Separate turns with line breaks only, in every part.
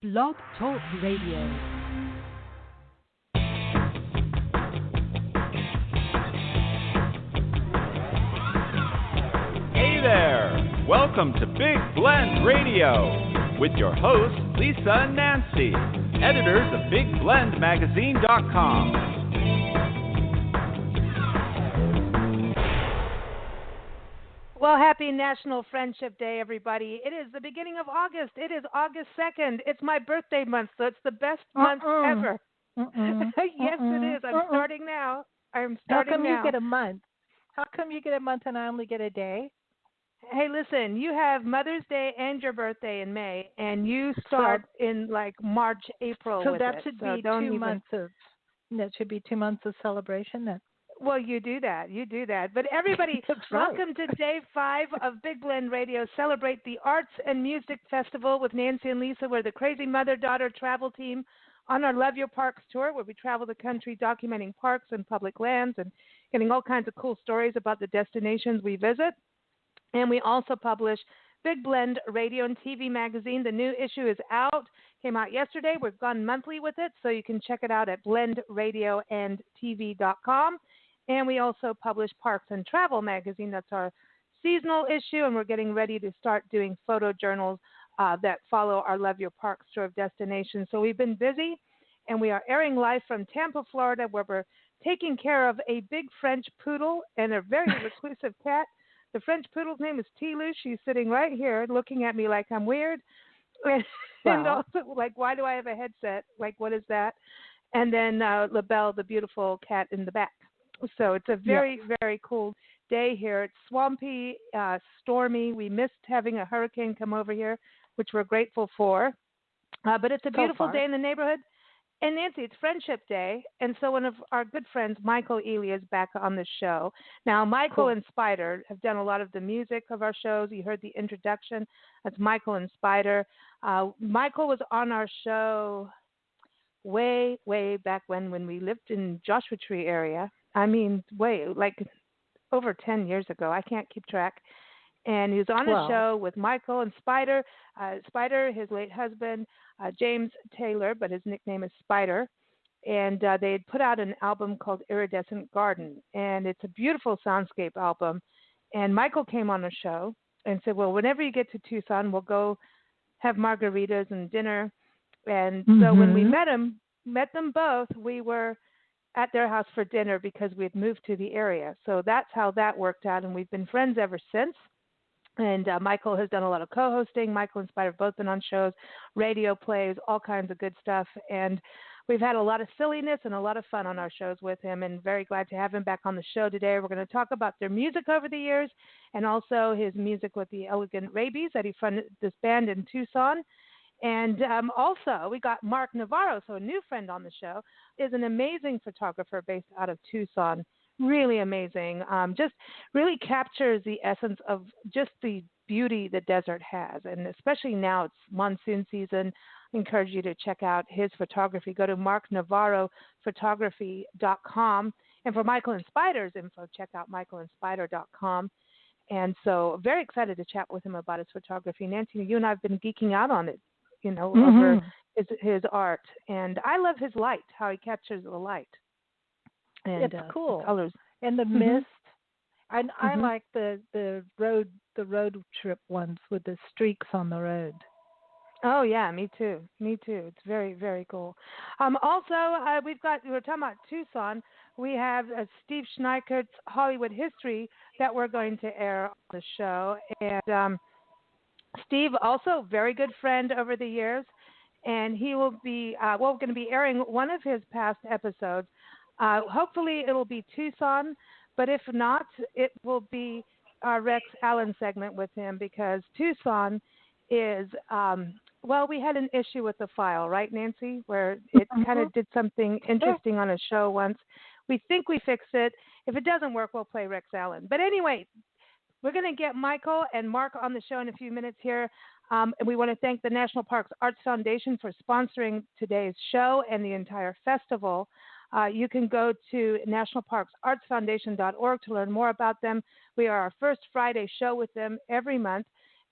Blog Talk Radio.
Hey there! Welcome to Big Blend Radio with your hosts, Lisa and Nancy, editors of BigBlendMagazine.com.
Well, happy National Friendship Day, everybody. It is the beginning of August. It is August 2nd. It's my birthday month, so it's the best month ever. Yes, it is. I'm starting now. I'm starting now.
How come you get a month? How come you get a month and I only get a day?
Hey, listen, you have Mother's Day and your birthday in May, and you start in like March, April
so
with
that
it.
Should
so
be
don't
2
even...
months of that should be 2 months of celebration then.
Well, you do that. But everybody, welcome to Day 5 of Big Blend Radio. Celebrate the Arts and Music Festival with Nancy and Lisa. We're the crazy mother-daughter travel team on our Love Your Parks tour, where we travel the country documenting parks and public lands and getting all kinds of cool stories about the destinations we visit. And we also publish Big Blend Radio and TV magazine. The new issue is out. Came out yesterday. We've gone monthly with it, so you can check it out at blendradioandtv.com. And we also publish Parks and Travel magazine. That's our seasonal issue, and we're getting ready to start doing photo journals that follow our Love Your Parks tour of destinations. So we've been busy, and we are airing live from Tampa, Florida, where we're taking care of a big French poodle and a very reclusive cat. The French poodle's name is Tilu. She's sitting right here looking at me like I'm weird. And also, like, why do I have a headset? Like, what is that? And then LaBelle, the beautiful cat in the back. So it's a very, very cool day here. It's swampy, stormy. We missed having a hurricane come over here, which we're grateful for. But it's a beautiful day in the neighborhood. And Nancy, it's Friendship Day, and so one of our good friends, Michael Ely, is back on the show. Now, Michael and Spider have done a lot of the music of our shows. You heard the introduction. That's Michael and Spider. Michael was on our show way, way back when we lived in Joshua Tree area. I mean, like over 10 years ago. I can't keep track. And he was on a show with Michael and Spider. Spider, his late husband, James Taylor, but his nickname is Spider. And they had put out an album called Iridescent Garden. And it's a beautiful soundscape album. And Michael came on the show and said, well, whenever you get to Tucson, we'll go have margaritas and dinner. And so when we met them both, we were at their house for dinner because we had moved to the area. So that's how that worked out, and we've been friends ever since. And Michael has done a lot of co-hosting. Michael and Spider have both been on shows, radio plays, all kinds of good stuff. And we've had a lot of silliness and a lot of fun on our shows with him, and very glad to have him back on the show today. We're going to talk about their music over the years and also his music with the Elegant Rabies that he fronted this band in Tucson. And also, we got Mark-Navarro, so a new friend on the show, is an amazing photographer based out of Tucson. Really amazing. Just really captures the essence of just the beauty the desert has. And especially now it's monsoon season. I encourage you to check out his photography. Go to Mark-Navarro-Photography.com. And for Michael and Spider's info, check out michaelandspider.com. And so very excited to chat with him about his photography. Nancy, you and I have been geeking out on it, over his art. And I love his light, how he captures the light. And,
it's cool.
The colors.
And the mist. I like the road trip ones with the streaks on the road.
Oh, yeah, me too. It's very, very cool. Also, we're talking about Tucson. We have Steve Schneickert's Hollywood History that we're going to air on the show. And Steve, also very good friend over the years, and he will be, we're going to be airing one of his past episodes. Hopefully it'll be Tucson, but if not, it will be our Rex Allen segment with him, because Tucson is, we had an issue with the file, right, Nancy, where it kind of did something interesting on a show once. We think we fixed it. If it doesn't work, we'll play Rex Allen. But anyway, we're going to get Michael and Mark on the show in a few minutes here. And we want to thank the National Parks Arts Foundation for sponsoring today's show and the entire festival. You can go to nationalparksartsfoundation.org to learn more about them. We are our first Friday show with them every month.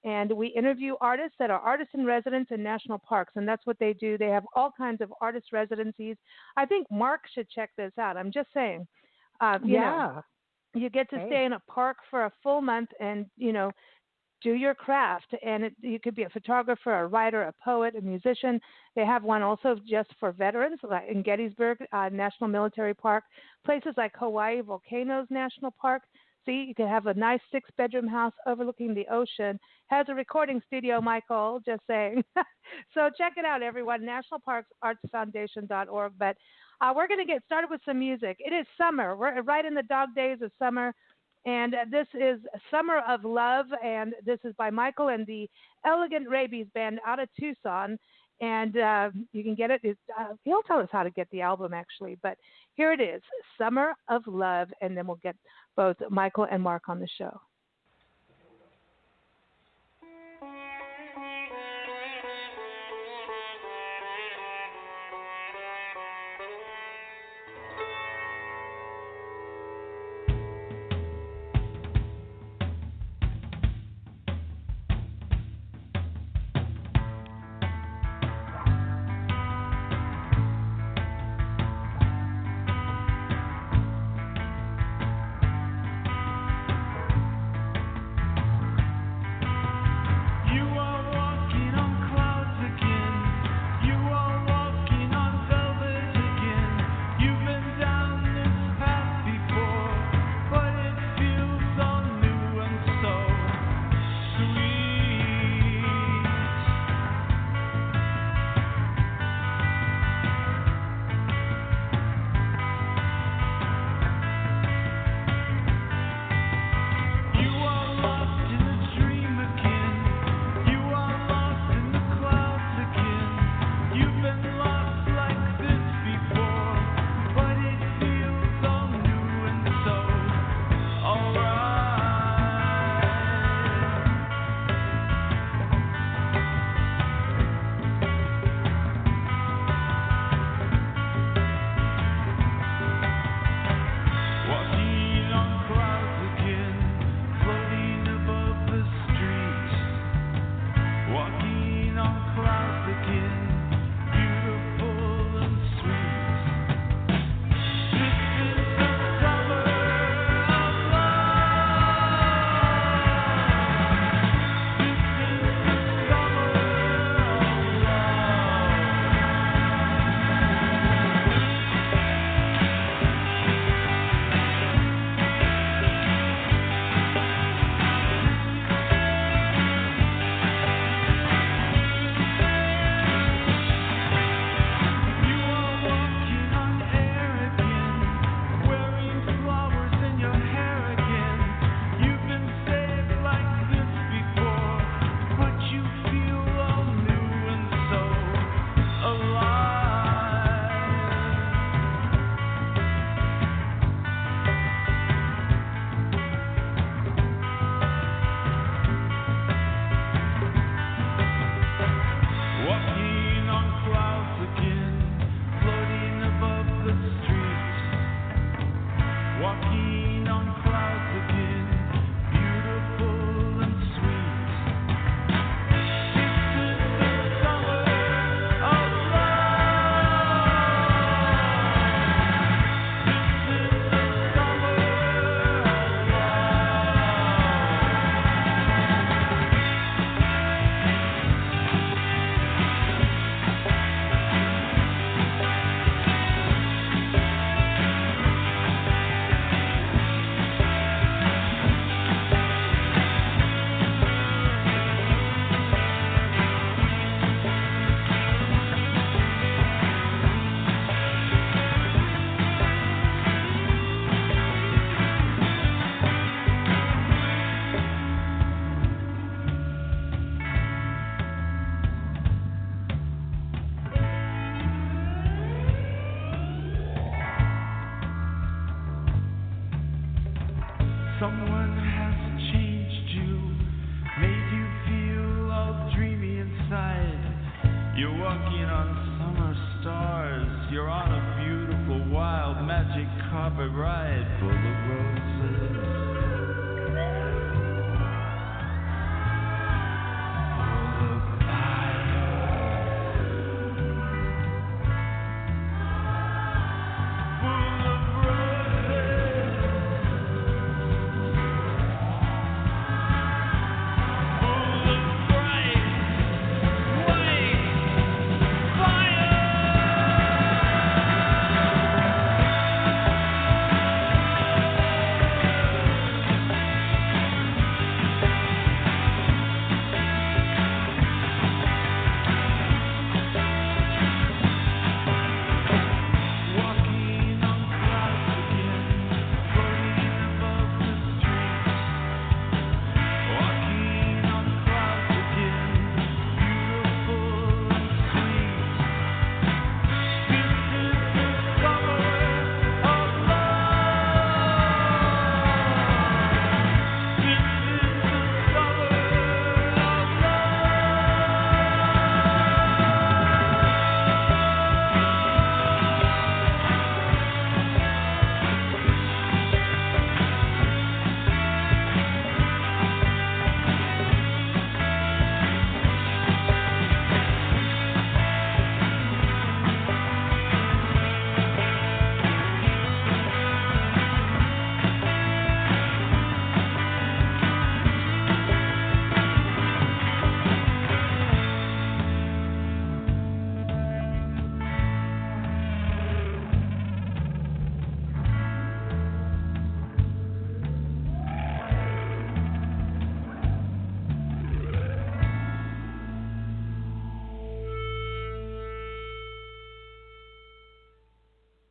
and we interview artists that are artists in residence in national parks, and that's what they do. They have all kinds of artist residencies. I think Mark should check this out. I'm just saying. You know, you get to stay in a park for a full month and, you know, do your craft. And you could be a photographer, a writer, a poet, a musician. They have one also just for veterans, like in Gettysburg National Military Park, places like Hawaii Volcanoes National Park. See, you can have a nice 6-bedroom house overlooking the ocean. Has a recording studio, Michael, just saying. So check it out, everyone, nationalparksartsfoundation.org. But we're going to get started with some music. It is summer. We're right in the dog days of summer. And this is Summer of Love, and this is by Michael and the Elegant Rabies Band out of Tucson. And you can get it. He'll tell us how to get the album, actually. But here it is, Summer of Love, and then we'll get both Michael and Mark on the show.
Someone has changed you, made you feel all dreamy inside. You're walking on summer stars. You're on a beautiful, wild, magic carpet ride full of roses.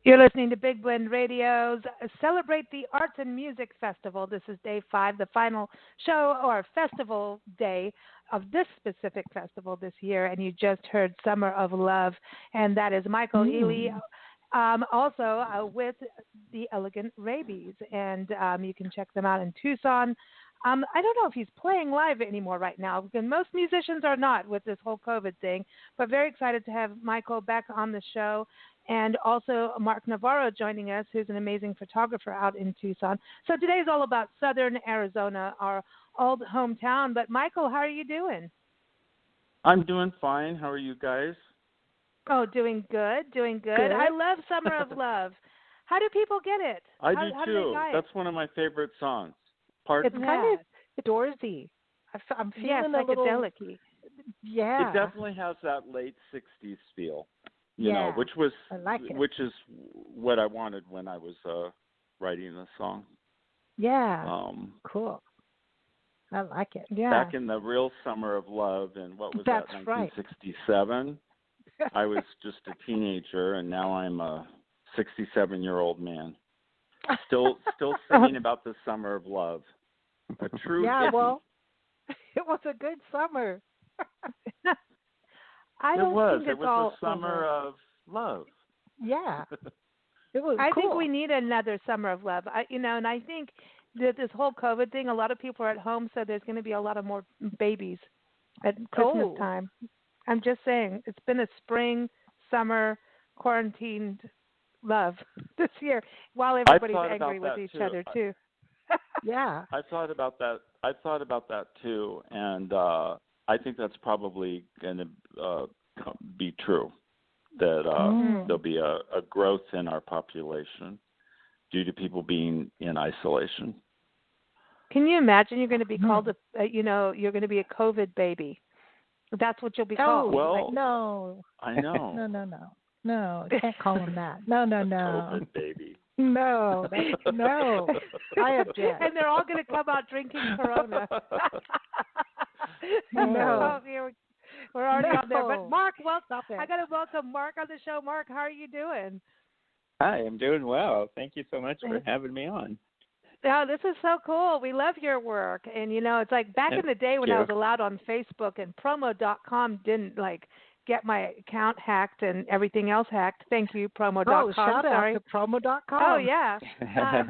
You're listening to Big Blend Radio's Celebrate the Arts and Music Festival. This is day 5, the final show or festival day of this specific festival this year. And you just heard Summer of Love, and that is Michael Ely, also with the Elegant Rabies. And you can check them out in Tucson. I don't know if he's playing live anymore right now, because most musicians are not with this whole COVID thing, but very excited to have Michael back on the show. And also Mark-Navarro joining us, who's an amazing photographer out in Tucson. So today is all about Southern Arizona, our old hometown. But Michael, how are you doing?
I'm doing fine. How are you guys?
Oh, doing good. I love Summer of Love. How do people get it?
I do
how
too.
Do they buy it?
That's one of my favorite songs. Pardon?
It's kind of outdoorsy. I'm feeling a little
psychedelic-y.
Yeah.
It definitely has that late 60s feel. You know, which is what I wanted when I was writing the song.
Yeah. Cool. I like it. Yeah.
Back in the real Summer of Love, and what was
That's
that, 1967? Right. I was just a teenager, and now I'm a 67-year-old man. Still singing about the Summer of Love. A true hippie.
Well, it was a good summer.
It was
a summer of love.
Yeah. It was
I
cool.
think we need another Summer of Love. And I think that this whole COVID thing, a lot of people are at home, so there's going to be a lot of more babies at Christmas time. I'm just saying, it's been a spring, summer, quarantined love this year, while everybody's angry with each other too.
Yeah.
I thought about that too, and I think that's probably going to be true, that there'll be a growth in our population due to people being in isolation.
Can you imagine you're going to be called you're going to be a COVID baby? That's what you'll be called.
Well,
no.
I know.
No, you can't call him that. No.
COVID baby.
No. I object.
And they're all going to come out drinking Corona.
No.
We're already on there. But Mark, I got to welcome Mark on the show. Mark, how are you doing?
Hi, I'm doing well. Thank you so much for having me on.
Oh, this is so cool. We love your work. And, it's like back in the day when I was allowed on Facebook and promo.com didn't, get my account hacked and everything else hacked. Thank you, promo.com.
Oh, shout out to promo.com.
Oh, yeah.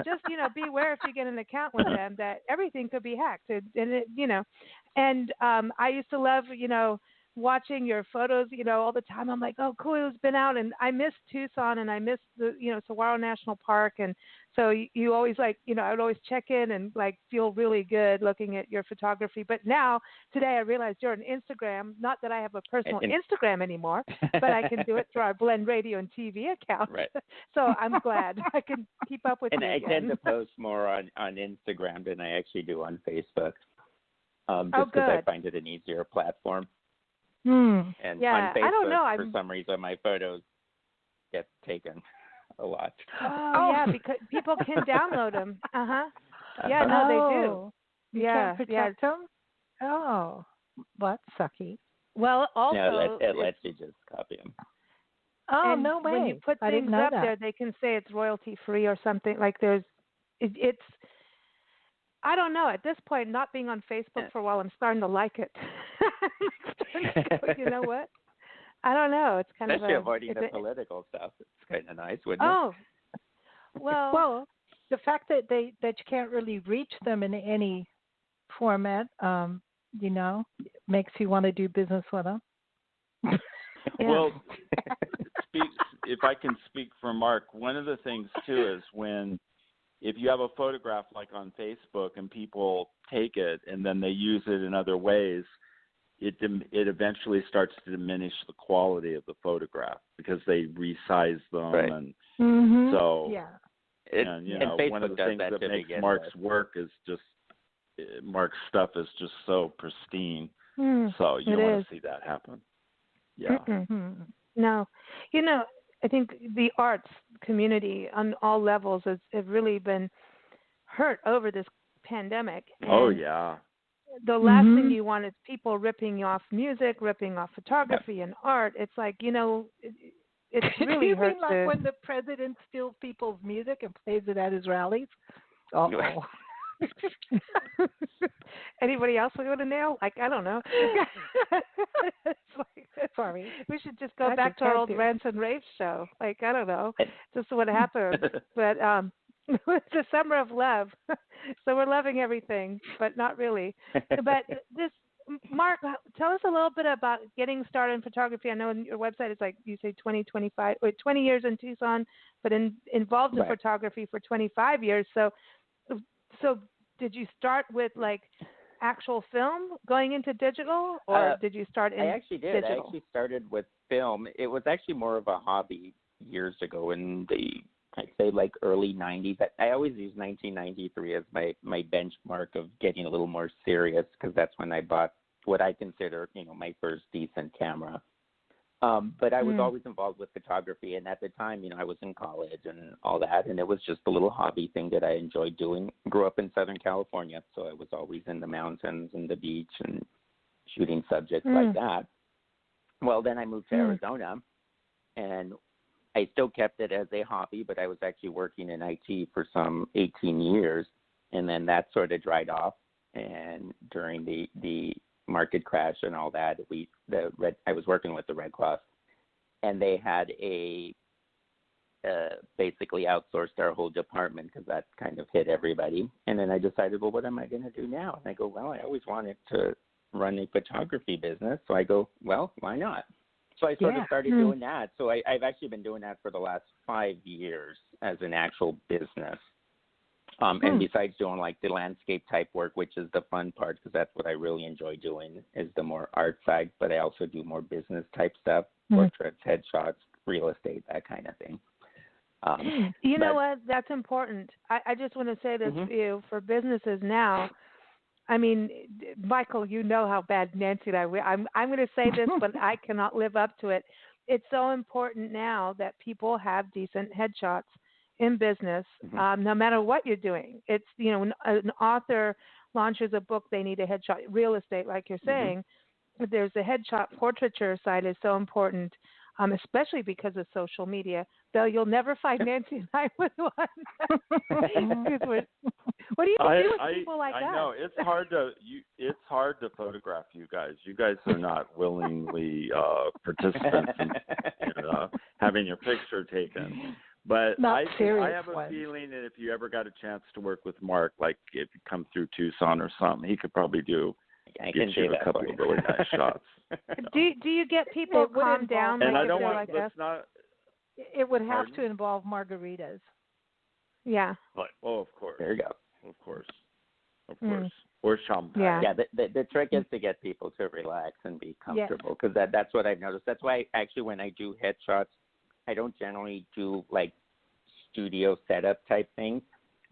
Just, beware if you get an account with them that everything could be hacked. And I used to love, watching your photos, all the time. I'm like, oh, cool, it's been out. And I miss Tucson and I miss the, Saguaro National Park. And so you always I would always check in and feel really good looking at your photography. But now, today I realized you're on Instagram. Not that I have a personal Instagram anymore, but I can do it through our Blend Radio and TV account.
Right.
So I'm glad I can keep up with you
again.
I
tend to post more on Instagram than I actually do on Facebook. Just
because
I find it an easier platform.
And
on Facebook,
I don't know.
For some reason, my photos get taken a lot.
Oh, yeah, because people can download them. Yeah, no, they do.
You can't protect them? Oh, that's sucky.
Well, also...
No, it lets you just copy them.
Oh, no way.
When you put things up there, they can say it's royalty-free or something. It's... I don't know. At this point, not being on Facebook for a while, I'm starting to like it. You know what? I don't know. It's kind
Especially
of
avoiding the political stuff. It's kind of nice, wouldn't
it?
Well, the fact that you can't really reach them in any format, makes you want to do business with them.
Well, if I can speak for Mark, one of the things too is if you have a photograph on Facebook and people take it and then they use it in other ways, it eventually starts to diminish the quality of the photograph because they resize them.
Right.
And
so
one of the things that makes Mark's work is just Mark's stuff is just so pristine. So you don't want to see that happen. Yeah.
No. I think the arts community on all levels have really been hurt over this pandemic. And the last thing you want is people ripping off music, ripping off photography and art. It's it's really
you
hurt
mean like when the president steals people's music and plays it at his rallies? Uh-oh.
Anybody else want to nail? Like, I don't know. It's like,
sorry.
We should just go back to our old rants and raves show. Like, I don't know. Just what happened. But it's a summer of love. So we're loving everything, but not really. But this, Mark, tell us a little bit about getting started in photography. I know on your website it's like you say 20 years in Tucson, but involved in photography for 25 years. So did you start with like actual film going into digital, or did you start in
I actually did.
digital?
I actually started with film. It was actually more of a hobby years ago in the, I'd say like early 90s. I always use 1993 as my benchmark of getting a little more serious, because that's when I bought what I consider, my first decent camera. But I was always involved with photography, and at the time, I was in college and all that, and it was just a little hobby thing that I enjoyed doing. Grew up in Southern California, so I was always in the mountains and the beach and shooting subjects like that. Well, then I moved to Arizona, and I still kept it as a hobby, but I was actually working in IT for some 18 years, and then that sort of dried off. And during the market crash and all that, I was working with the Red Cross, and they had basically outsourced our whole department, because that kind of hit everybody. And then I decided, well, what am I going to do now? And I go, well, I always wanted to run a photography business. So I go, well, why not? So I sort of started doing that. So I've actually been doing that for the last 5 years as an actual business. And besides doing like the landscape type work, which is the fun part, because that's what I really enjoy doing, is the more art side, but I also do more business type stuff, portraits, headshots, real estate, that kind of thing.
You know what? That's important. I just want to say this to you, for businesses now. I mean, Michael, you know how bad Nancy and I'm going to say this, but I cannot live up to it. It's so important now that people have decent headshots in business, no matter what you're doing. It's, when an author launches a book, they need a headshot. Real estate, like you're saying, there's a headshot portraiture side is so important, especially because of social media. Though you'll never find Nancy and I with one. What do you do with people like that?
I know it's hard to photograph you guys. You guys are not willingly participants in having your picture taken. But I have a feeling that if you ever got a chance to work with Mark, like if you come through Tucson or something, he could probably get you a couple of really nice shots.
Do you get people calm down?
And
like
I don't want.
like
let's not.
It would have to involve margaritas.
Yeah.
But, of course.
There you go.
Of course. Or champagne.
Yeah. The trick is to get people to relax and be comfortable, because that's what I've noticed. That's why actually when I do headshots, I don't generally do like studio setup type things,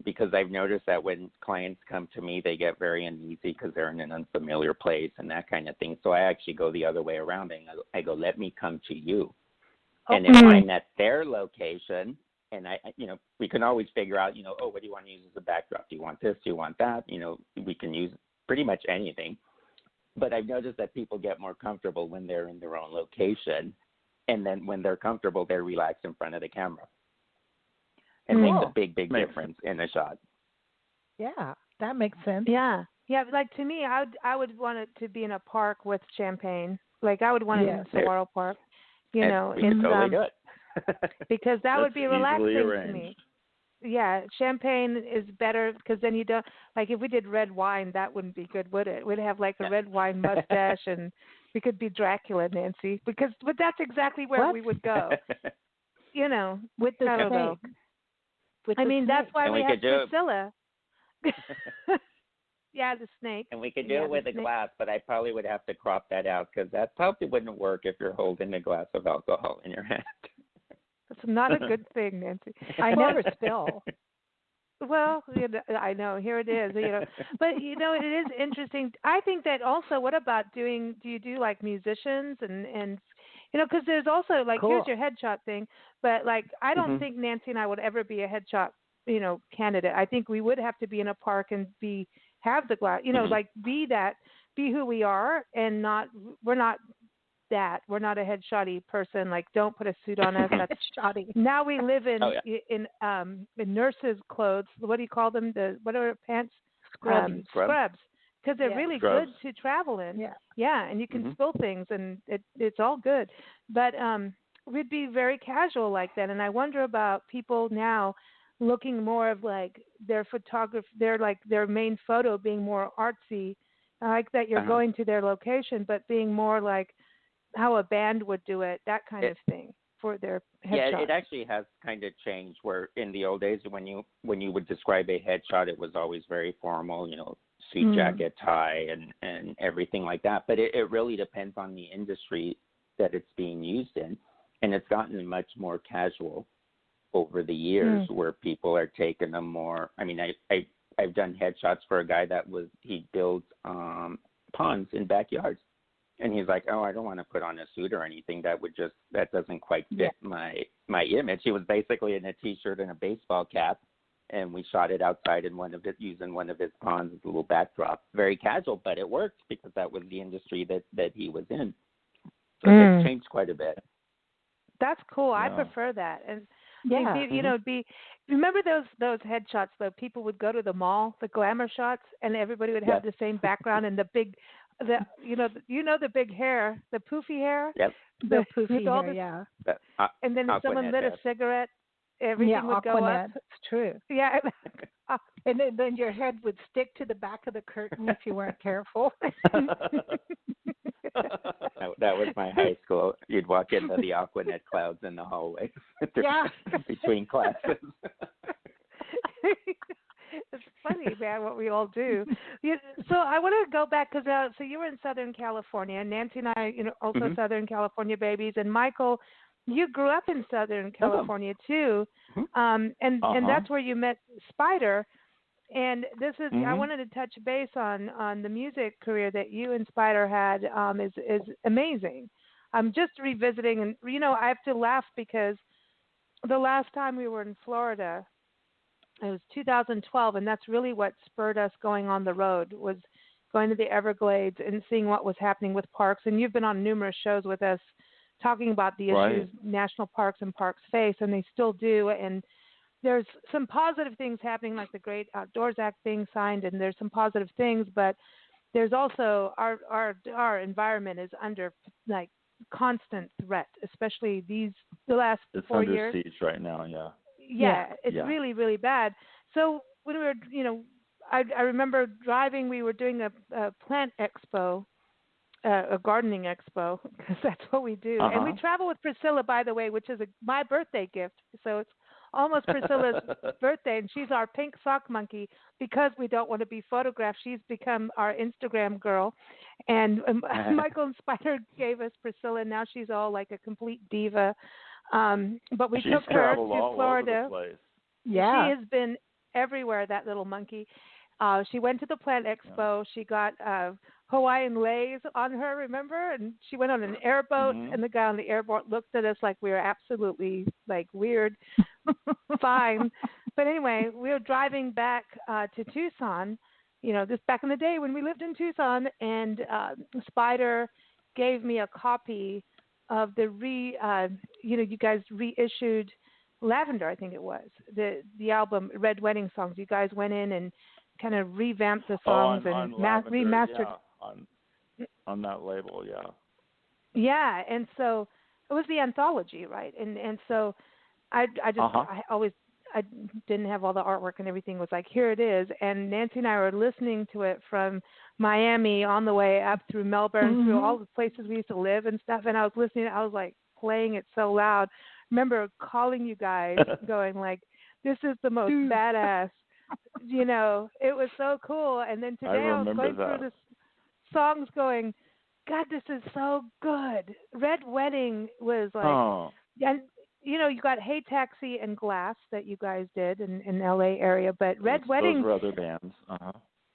because I've noticed that when clients come to me, they get very uneasy because they're in an unfamiliar place and that kind of thing. So I actually go the other way around, and I go, let me come to you. And if I'm at their location, and we can always figure out, what do you want to use as a backdrop? Do you want this? Do you want that? We can use pretty much anything. But I've noticed that people get more comfortable when they're in their own location. And then when they're comfortable, they're relaxed in front of the camera. It makes a big difference in a shot.
Yeah, that makes sense.
Yeah. Like to me, I would want it to be in a park with champagne. Like I would want it in a saguaro park.
We can totally do it.
Because that would be relaxing
arranged.
to me. Yeah, champagne is better, because then you don't, like if we did red wine, that wouldn't be good, would it? We'd have like a red wine mustache, and we could be Dracula, Nancy, but that's exactly where we would go.
With the snake.
That's why we have
could
Priscilla. Yeah, the snake.
And we could do it with a glass, but I probably would have to crop that out, because that probably wouldn't work if you're holding a glass of alcohol in your hand.
That's not a good thing, Nancy.
I never spill.
Well, I know. Here it is. But it is interesting. I think that also. What about do you do like musicians and because there's also like here's your headshot thing. But like I don't think Nancy and I would ever be a headshot candidate. I think we would have to be in a park and have the glass. Like be who we are, and we're not that. We're not a headshotty person. Like, don't put a suit on us. That's
shoddy.
Now we live in
yeah.
in nurses' clothes. What do you call them? What are pants?
Scrubs.
Scrubs. Because they're really
Scrubs.
good to travel in.
Yeah.
Yeah, and you can spill things, and it's all good. But we'd be very casual like that. And I wonder about people now looking more of like their their main photo being more artsy. I like that you're going to their location, but being more like how a band would do it, that kind of thing for their headshot.
Yeah, it actually has kind of changed. Where in the old days, when you would describe a headshot, it was always very formal, suit jacket, tie, and everything like that. But it really depends on the industry that it's being used in, and it's gotten much more casual over the years, where people are taking them more. I mean, I've done headshots for a guy he builds ponds in backyards. And he's like, oh, I don't want to put on a suit or anything. That doesn't quite fit my image. He was basically in a T-shirt and a baseball cap, and we shot it outside using one of his ponds as a little backdrop. Very casual, but it worked because that was the industry that he was in. So it's changed quite a bit.
That's cool.
Yeah.
I prefer that. And
Yeah.
remember those headshots though? People would go to the mall, the glamour shots, and everybody would have the same background and the big hair, the poofy hair.
Yep.
The poofy hair,
and then if someone lit a cigarette, everything would go up.
It's true.
Yeah.
And then your head would stick to the back of the curtain if you weren't careful.
That was my high school. You'd walk into the Aquanet clouds in the hallway between classes.
It's funny, man, what we all do. So I want to go back because so you were in Southern California. Nancy and I, also Southern California babies. And Michael, you grew up in Southern California too, and that's where you met Spider. And this is I wanted to touch base on the music career that you and Spider had is amazing. I'm just revisiting, and I have to laugh because the last time we were in Florida, it was 2012, and that's really what spurred us going on the road, was going to the Everglades and seeing what was happening with parks. And you've been on numerous shows with us talking about the issues national parks and parks face, and they still do. And there's some positive things happening, like the Great Outdoors Act being signed, and there's some positive things, but there's also our environment is under like constant threat, especially the last 4 years.
It's under siege right now,
it's really, really bad. So when we were, I remember driving, we were doing a plant expo, a gardening expo, because that's what we do. And we travel with Priscilla, by the way, which is my birthday gift. So it's almost Priscilla's birthday, and she's our pink sock monkey because we don't want to be photographed. She's become our Instagram girl. And Michael and Spider gave us Priscilla, and now she's all like a complete diva. But we took her to Florida.
Yeah.
She has been everywhere, that little monkey. She went to the plant expo. She got Hawaiian leis on her, remember? And she went on an airboat, and the guy on the airboat looked at us like we were absolutely like weird. Fine. But anyway, we were driving back to Tucson, this back in the day when we lived in Tucson, and Spider gave me a copy of the you guys reissued Lavender, I think it was, the album Red Wedding Songs. You guys went in and kind of revamped the songs and remastered.
On that label,
Yeah, and so it was the anthology, right? And so I didn't have all the artwork and everything. Was like, here it is. And Nancy and I were listening to it from Miami on the way up through Melbourne, through all the places we used to live and stuff. And I was listening. I was like playing it so loud. Remember calling you guys, going like, "This is the most badass." It was so cool. And then today I was going through the songs, going, God, this is so good. Red Wedding was like, and you got Hey Taxi and Glass that you guys did in LA area, but Red Wedding.
Those were other bands.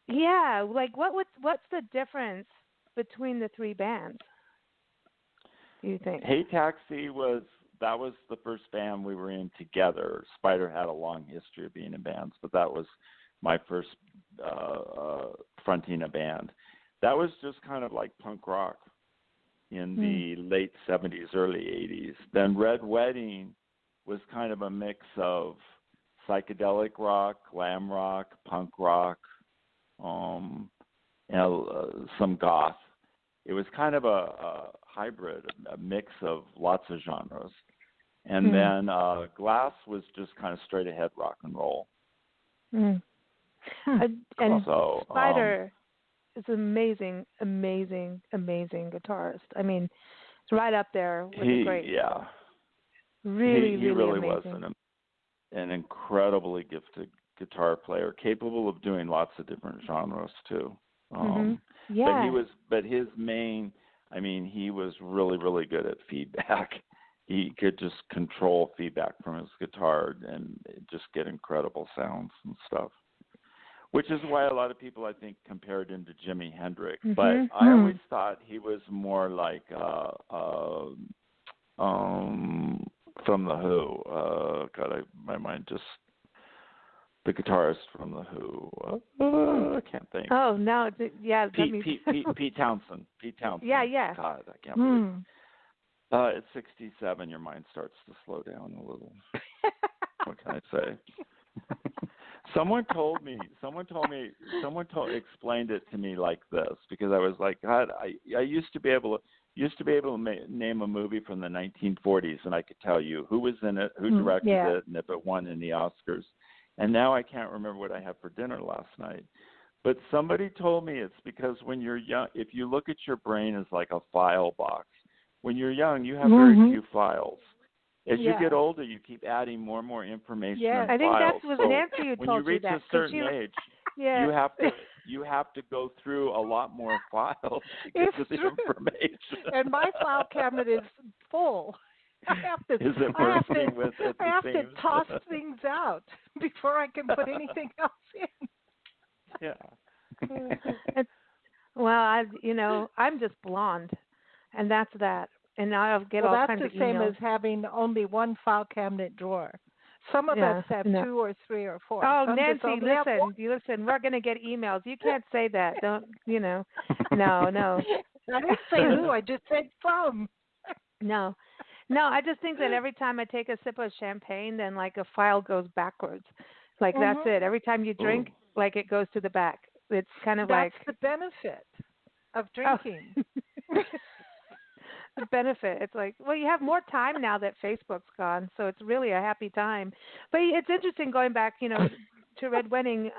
Yeah, like what's the difference between the three bands, do you think?
Hey Taxi was the first band we were in together. Spider had a long history of being in bands, but that was my first fronting a band. That was just kind of like punk rock. in the late 70s, early 80s. Then Red Wedding was kind of a mix of psychedelic rock, glam rock, punk rock, some goth. It was kind of a hybrid, a mix of lots of genres. And then Glass was just kind of straight ahead rock and roll.
And
so,
Spider is an amazing guitarist. I mean, it's right up there with the great.
Yeah.
Really,
he really
amazing.
was an incredibly gifted guitar player, capable of doing lots of different genres too.
Yeah.
But his main, I mean, he was really, really good at feedback. He could just control feedback from his guitar and just get incredible sounds and stuff. Which is why a lot of people, I think, compared him to Jimi Hendrix. But I always thought he was more like from The Who. My mind just... The guitarist from The Who. I can't think.
Oh, no. Yeah.
Pete Townsend. Pete Townsend.
Yeah.
God, I can't believe it. At 67, your mind starts to slow down a little. What can I say? Someone explained it to me like this, because I was like, God, I used to be able to name a movie from the 1940s, and I could tell you who was in it, who directed it, and if it won in the Oscars. And now I can't remember what I had for dinner last night. But somebody told me it's because when you're young, if you look at your brain as like a file box, when you're young, you have very few files. As you get older, you keep adding more and more information.
Yeah,
and
I think
files.
that was
So
Nancy who told you that.
When you reach a certain age, you have to go through a lot more files to get to the information.
And my file cabinet is full. I have to toss things out before I can put anything else in.
Yeah.
Well, I'm just blonde, and that's that. And I'll get all kinds of emails.
That's the same as having only one file cabinet drawer. Some of us have 2 or 3 or 4.
Oh,
Some
Nancy, listen, we're going to get emails. You can't say that. Don't, No.
I didn't say who, I just said from.
No, I just think that every time I take a sip of champagne, then like a file goes backwards. Like that's it. Every time you drink, like it goes to the back. It's kind of
that's the benefit of drinking.
The benefit. It's like, well, you have more time now that Facebook's gone, so it's really a happy time. But it's interesting going back, to Red Wedding.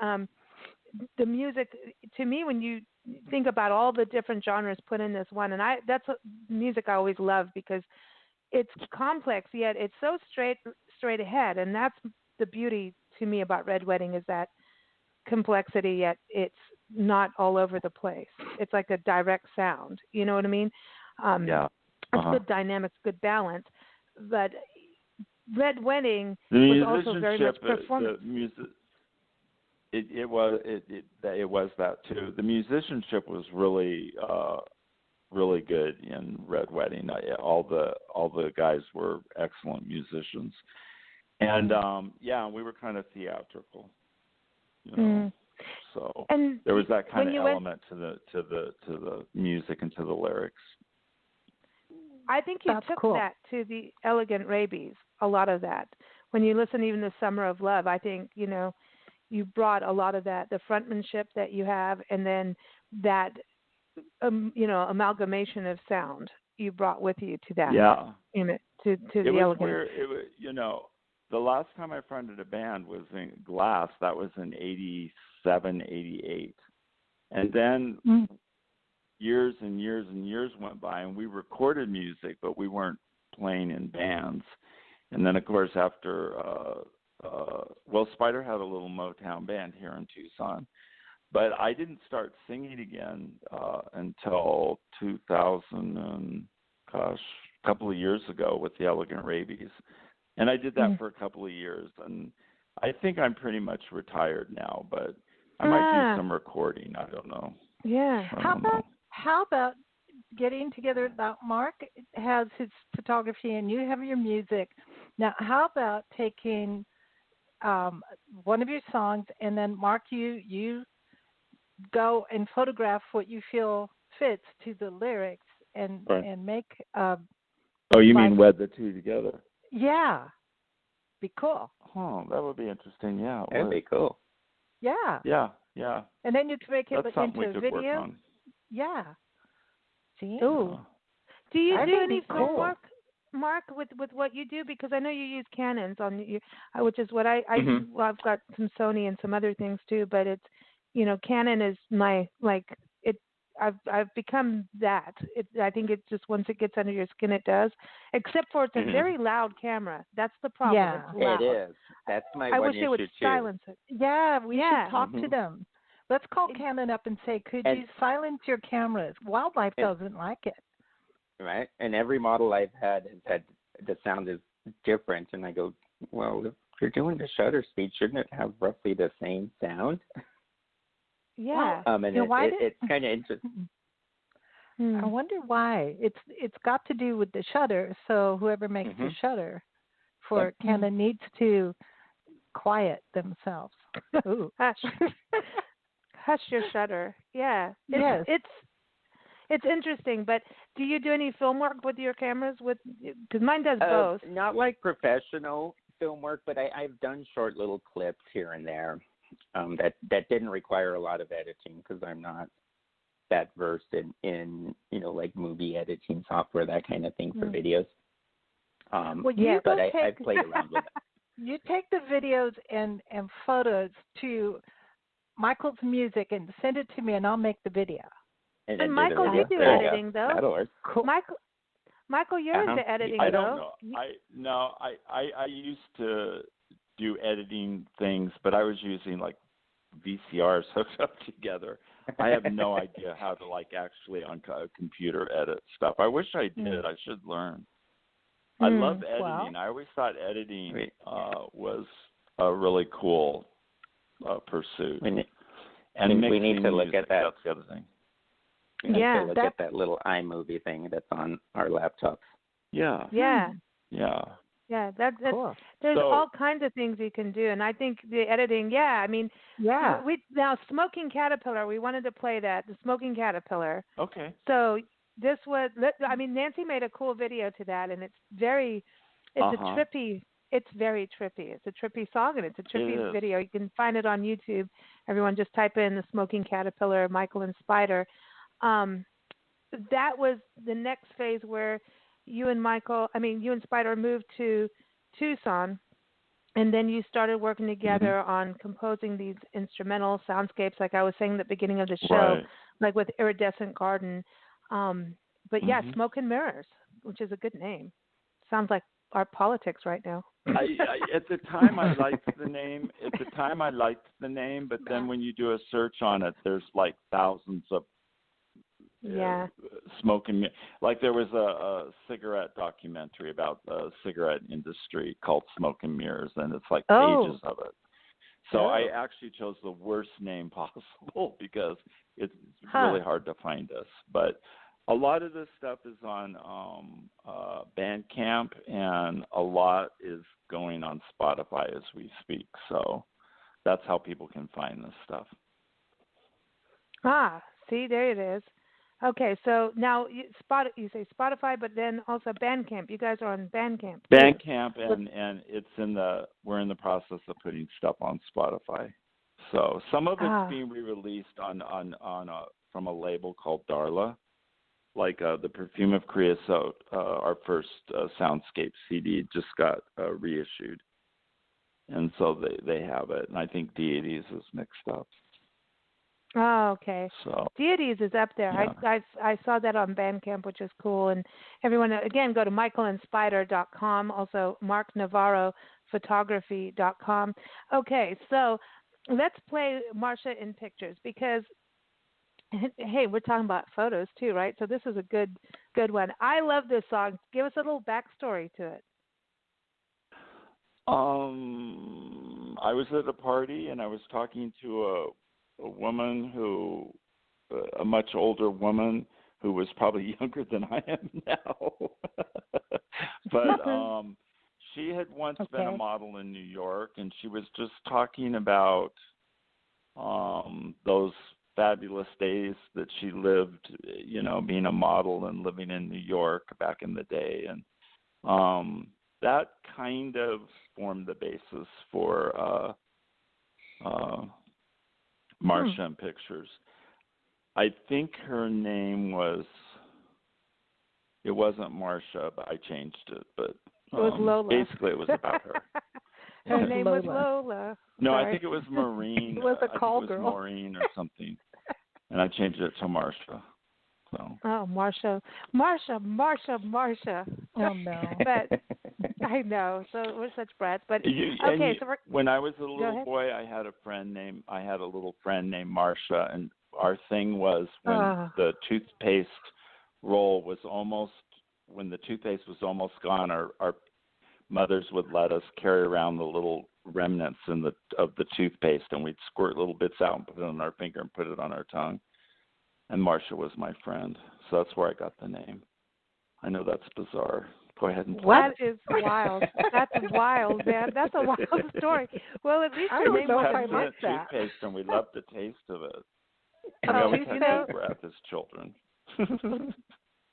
The music, to me, when you think about all the different genres put in this one, and that's music I always love because it's complex, yet it's so straight ahead, and that's the beauty to me about Red Wedding is that complexity, yet it's not all over the place. It's like a direct sound. You know what I mean? It's good dynamics, good balance. But Red Wedding was also very much performance.
It was that too. The musicianship was really good in Red Wedding. All the guys were excellent musicians, and we were kind of theatrical, So
and
there was that kind of element to the music and to the lyrics.
I think you took that to the Elegant Rabies, a lot of that. When you listen even to Summer of Love, I think, you brought a lot of that, the frontmanship that you have, and then that, amalgamation of sound you brought with you to that.
Yeah.
To the
Elegant.
Elegant.
It was, the last time I fronted a band was in Glass. That was in 87, 88. And then years and years and years went by, and we recorded music, but we weren't playing in bands. And then, of course, after, Spider had a little Motown band here in Tucson, but I didn't start singing again until 2000 and, a couple of years ago with the Elegant Rabies. And I did that for a couple of years, and I think I'm pretty much retired now, but I might do some recording. I don't know.
Yeah.
How about getting together? Now, Mark has his photography and you have your music. Now, how about taking one of your songs and then, Mark, you go and photograph what you feel fits to the lyrics and
Right.
and make
Oh, you
like
mean wed the two together?
yeah, be cool.
Oh, that would be interesting. Yeah, it
That'd
would.
be cool.
Yeah,
Yeah, yeah.
and then you can make it
That's something we
into a
could work
video.
on.
Yeah. See,
Ooh.
Uh,
Do you
I
do
think
any
it'd be
film
cool.
work, Mark, with what you do? Because I know you use Canons on you, which is what I
Mhm.
well, I've got some Sony and some other things too, but it's Canon is my like it. I've become that. I think it just once it gets under your skin, it does. Except for it's a
Mhm.
very loud camera. That's the problem.
Yeah.
It's loud.
It is. That's my
I
one
wish they would
issue too.
silence it.
Yeah, we
Yeah.
should talk to
Mhm.
them. Let's call
It-
Canon up and say, could
And
you silence your cameras? Wildlife
and
doesn't like it.
right, and every model I've had has had the sound is different, and I go, well, if you're doing the shutter speed, shouldn't it have roughly the same sound?
Yeah.
Well,
And
why
it's kind of interesting.
I wonder why. It's got to do with the shutter. So whoever makes the
Mhm.
shutter for Canon needs to quiet themselves. Ooh.
Hush. Hush your shutter. Yeah.
Yes.
It's interesting, but do you do any film work with your cameras? Because mine does both.
Not like professional film work, but I've done short little clips here and there that didn't require a lot of editing because I'm not that versed in like movie editing software, that kind of thing for videos.
Well, you
but
go
I've played around with it.
You take the videos and photos to Michael's music and send it to me, and I'll make the video.
And
And
then
Michael,
do
you
the
do
video. There you
editing,
go.
though.
That'll work.
Cool.
Michael, you're into editing,
I
though.
don't know. I used to do editing things, but I was using like VCRs hooked up together. I have no idea how to actually on a computer edit stuff. I wish I did. I should learn. I love editing.
Well,
I always thought editing was a really cool pursuit.
We
And
need to look at that.
That's the other thing.
We need
Yeah,
to look at that little iMovie thing that's on our laptops.
Yeah.
Yeah.
Yeah.
Yeah, that's
cool.
there's
So-
all kinds of things you can do, and I think the editing. Yeah, I mean,
Yeah.
we now Smoking Caterpillar. We wanted to play that, the Smoking Caterpillar.
Okay.
So this was. I mean, Nancy made a cool video to that, and it's very. It's a trippy. It's very trippy. It's a trippy song, and it's a trippy video. You can find it on YouTube. Everyone just type in the Smoking Caterpillar, Michael and Spider. That was the next phase where you and Spider moved to Tucson, and then you started working together on composing these instrumental soundscapes, like I was saying at the beginning of the show, like with Iridescent Garden. But yeah, Smoke and Mirrors, which is a good name. Sounds like our politics right now.
At the time, I liked the name. But then when you do a search on it, there's like thousands of smoke and like there was a cigarette documentary about the cigarette industry called Smoke and Mirrors, and it's like pages of it. So I actually chose the worst name possible because it's really hard to find us. But a lot of this stuff is on Bandcamp, and a lot is going on Spotify as we speak. So that's how people can find this stuff.
See, there it is. Okay, so now you say Spotify, but then also Bandcamp. You guys are on Bandcamp.
Bandcamp, and we're in the process of putting stuff on Spotify. So some of it's being re-released from a label called Darla, like the Perfume of Creosote. Our first Soundscape CD just got reissued, and so they have it. And I think Deities is mixed up.
Oh, okay.
So
Deities is up there.
Yeah.
I saw that on Bandcamp, which is cool. And everyone, again, go to michaelandspider.com, also Mark-Navarro-Photography.com. Okay, so let's play Marcia in Pictures because, hey, we're talking about photos too, right? So this is a good one. I love this song. Give us a little backstory to it.
I was at a party and I was talking to a woman a much older woman who was probably younger than I am now. But she had once been a model in New York, and she was just talking about those fabulous days that she lived, being a model and living in New York back in the day. And that kind of formed the basis for Marcia in Pictures. I think her name it wasn't Marcia, but I changed it. But
it was Lola.
Basically, it was about her.
Her name was Lola.
No,
Sorry.
I think it was Maureen.
It was a call
girl. It was Maureen or something. And I changed it to Marcia. So.
Oh, Marcia.
Oh, no.
But I know. So we're such brats. But
when I was a little boy, I had a little friend named Marcia, and our thing was when the toothpaste roll was when the toothpaste was almost gone, our mothers would let us carry around the little remnants of the toothpaste, and we'd squirt little bits out and put it on our finger and put it on our tongue. And Marcia was my friend, so that's where I got the name. I know that's bizarre. Go ahead and
That is wild. That's wild, man. That's a wild story. Well, at least your name was
toothpaste, and we loved the taste of it. We
Oh,
always had to breath as children.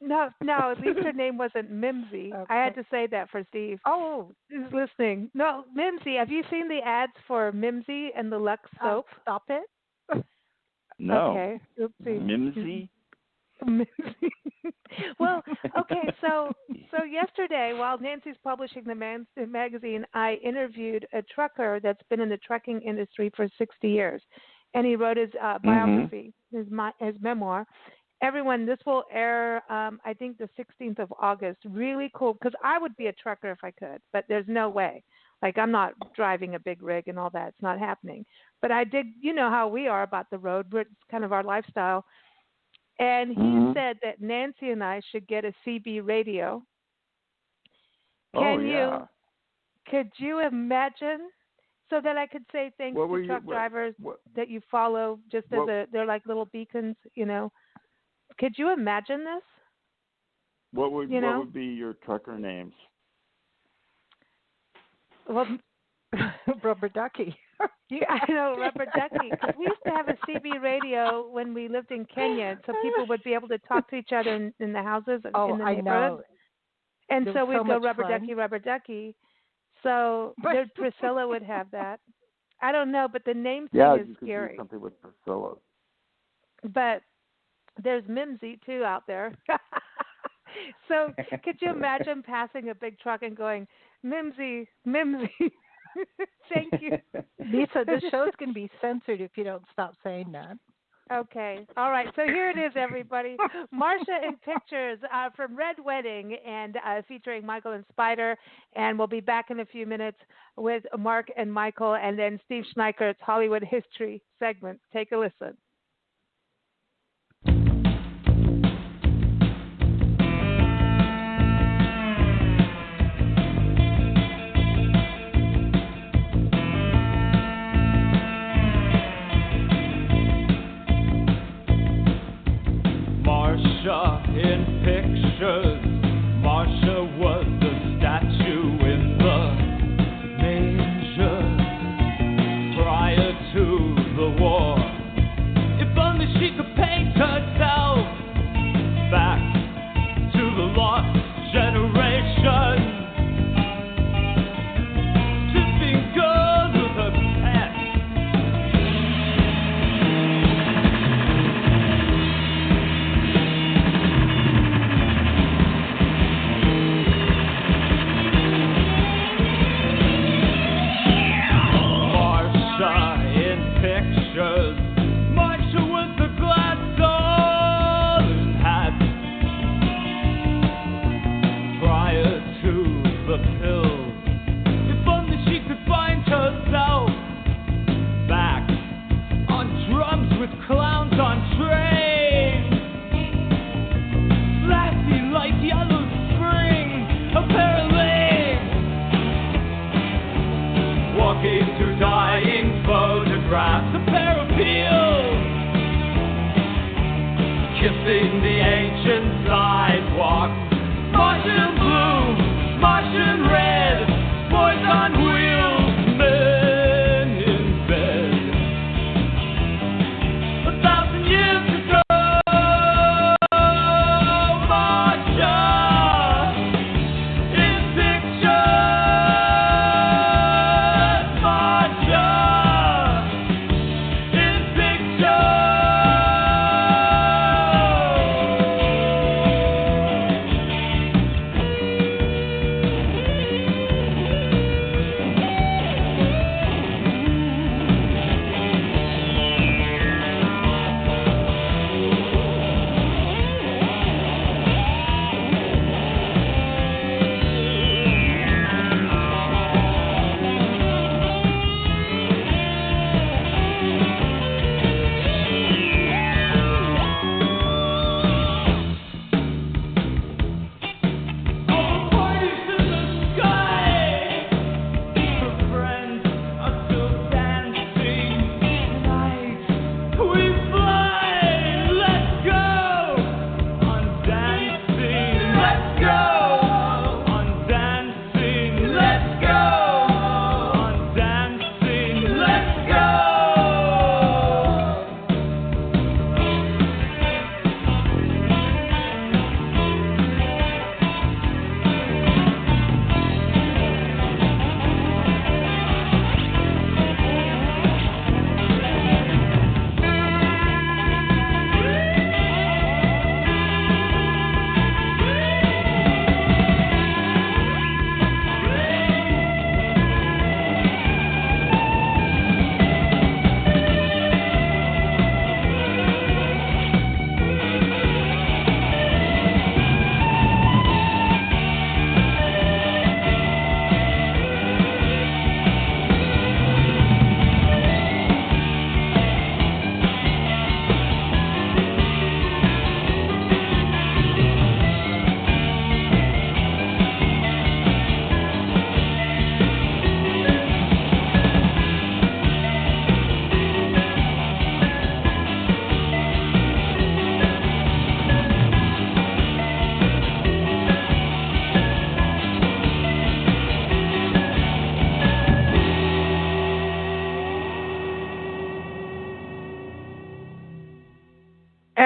No, at least her name wasn't Mimsy.
Okay.
I had to say that for Steve.
Oh,
who's listening? No, Mimsy. Have you seen the ads for Mimsy and the Lux soap?
Stop it.
No.
Okay. Oopsie.
Mimsy?
Mimsy. Well, okay. So yesterday, while Nancy's publishing the magazine, I interviewed a trucker that's been in the trucking industry for 60 years, and he wrote his biography, his memoir. Everyone, this will air, I think, the 16th of August. Really cool, because I would be a trucker if I could, but there's no way. Like, I'm not driving a big rig and all that. It's not happening. But I did, you know how we are about the road. It's kind of our lifestyle. And he said that Nancy and I should get a CB radio. Could you imagine? So that I could say thanks to truck drivers that you follow, just as they're like little beacons, Could you imagine this?
What would be your trucker names?
Well,
Rubber Ducky.
I know, Rubber Ducky. Because we used to have a CB radio when we lived in Kenya, so people would be able to talk to each other in the houses in the neighborhood.
Know.
And so we'd go Rubber Ducky. So Priscilla would have that. I don't know, but the name thing is scary.
Do something with Priscilla.
But there's Mimsy too out there. So could you imagine passing a big truck and going, Mimsy? Thank you.
Lisa, this show's going to be censored if you don't stop saying that.
Okay. All right. So here it is, everybody. Marcia in Pictures from Red Wedding and featuring Michael and Spider. And we'll be back in a few minutes with Mark and Michael and then Steve Schneickert's Hollywood History segment. Take a listen.
Marcia in Pictures. Marcia was the statue in the manger prior to the war. If only she could paint herself back to the lost generation. Tipping girls with her pet. Marcia was the Gladstone hat prior to the pills. If only she could find herself back on drums with clowns on trains. Lassie like Yellow Spring, a pair of legs walking through dying photographs, a pair of heels, kissing the ancient sidewalk. Martian blue, Martian red, boys on wheels, men in bed. 1,000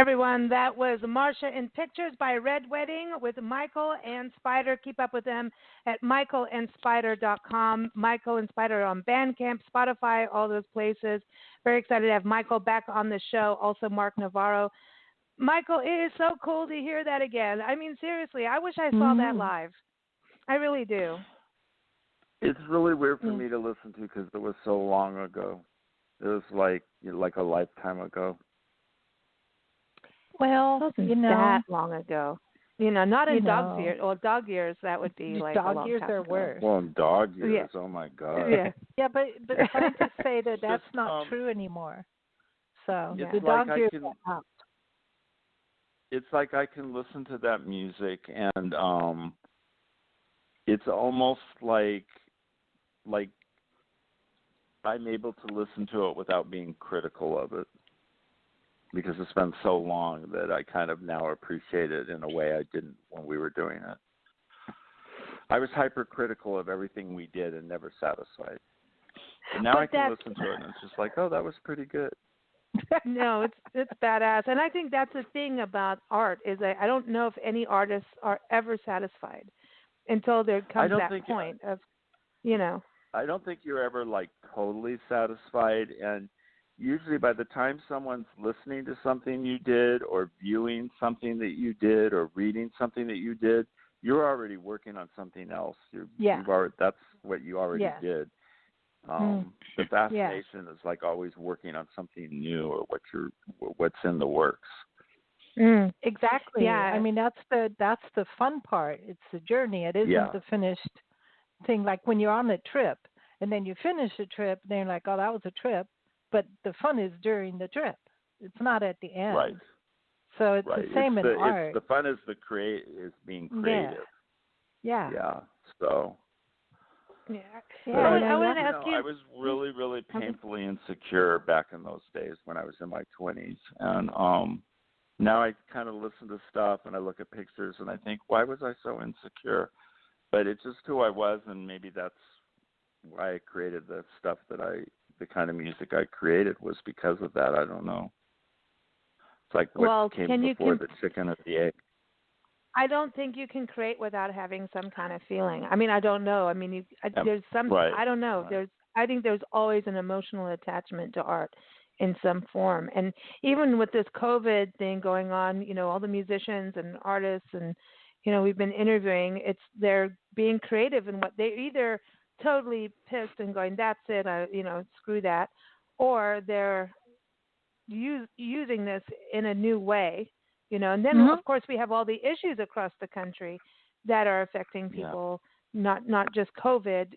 everyone. That was Marsha in Pictures by Red Wedding with Michael and Spider. Keep up with them at michaelandspider.com. Michael and Spider are on Bandcamp, Spotify, all those places. Very excited to have Michael back on the show. Also, Mark Navarro. Michael, it is so cool to hear that again. I mean, seriously, I wish I saw that live. I really do.
It's really weird for me to listen to because it was so long ago. It was like a lifetime ago.
Well,
it wasn't that long ago. Not in dog years. Well, dog years, that would be like
dog
a long
years
time
are
ago.
worse.
Well, in dog years, oh my God.
Yeah, but trying to say that that's not true anymore. So
it's
the
like
dog years are out.
It's like I can listen to that music and it's almost like I'm able to listen to it without being critical of it because it's been so long that I kind of now appreciate it in a way I didn't when we were doing it. I was hypercritical of everything we did and never satisfied. And now I can listen to it and it's just like, oh, that was pretty good.
No, it's badass. And I think that's the thing about art is I don't know if any artists are ever satisfied until there comes that point of,
I don't think you're ever like totally satisfied, and usually by the time someone's listening to something you did or viewing something that you did or reading something that you did, you're already working on something else. That's what you already did. The fascination is like always working on something new or what's in the works.
Exactly.
Yeah.
I mean, that's the fun part. It's the journey. It isn't the finished thing. Like when you're on a trip and then you finish the trip, then you're like, oh, that was a trip. But the fun is during the trip. It's not at the end.
Right.
So it's the same in art.
The fun is being creative.
Yeah.
Yeah. So.
Yeah.
I wanted to ask you. I was really, really painfully insecure back in those days when I was in my 20s, and now I kind of listen to stuff and I look at pictures and I think, why was I so insecure? But it's just who I was, and maybe that's why I created the stuff the kind of music I created was because of that. I don't know. It's like what came before the chicken or the egg.
I don't think you can create without having some kind of feeling. I mean, I don't know. I mean, there's some. Right. I don't know. Right. I think there's always an emotional attachment to art in some form. And even with this COVID thing going on, all the musicians and artists and, we've been interviewing, they're being creative in what they either totally pissed and going, that's it, screw that, or they're using this in a new way, and then of course we have all the issues across the country that are affecting people, not just COVID,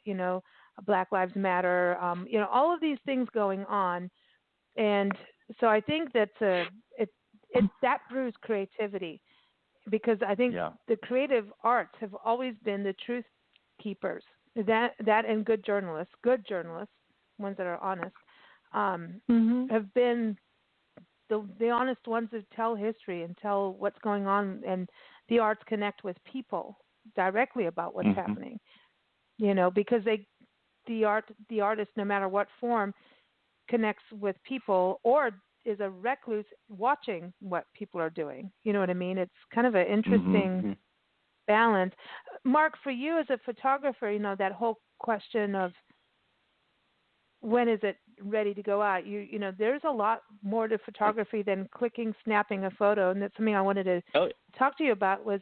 Black Lives Matter, all of these things going on. And so I think that that brews creativity, because I think the creative arts have always been the truth keepers. That and good journalists, ones that are honest, have been the honest ones that tell history and tell what's going on, and the arts connect with people directly about what's happening. Because the artist, no matter what form, connects with people or is a recluse watching what people are doing. You know what I mean? It's kind of an interesting balance. Mark, for you as a photographer, that whole question of when is it ready to go out? There's a lot more to photography than clicking, snapping a photo, and that's something I wanted to talk to you about. Was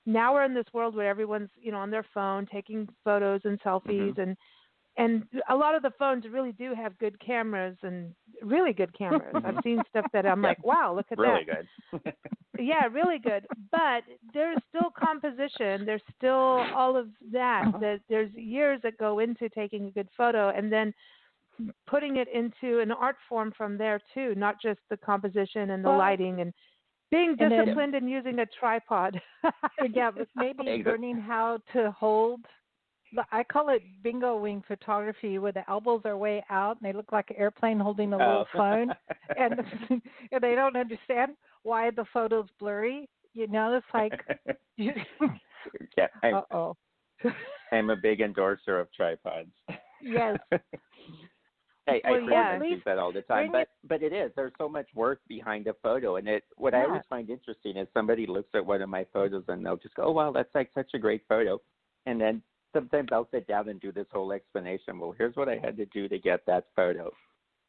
now we're in this world where everyone's on their phone taking photos and selfies, and a lot of the phones really do have good cameras and really good cameras. I've seen stuff that I'm like, wow, look at
really
that.
Really good.
Yeah, really good. But there's still composition. There's still all of that. There's years that go into taking a good photo and then putting it into an art form from there too, not just the composition and the lighting and being disciplined and using a tripod.
But maybe learning how to hold. I call it bingo wing photography, where the elbows are way out and they look like an airplane holding a little phone, and they don't understand why the photo's blurry. It's like,
I'm a big endorser of tripods.
Yes.
I
Well, yeah.
use that all the time, but it is. There's so much work behind a photo, and what I always find interesting is somebody looks at one of my photos and they'll just go, "Oh wow, that's like such a great photo," and then sometimes I'll sit down and do this whole explanation. Well, here's what I had to do to get that photo.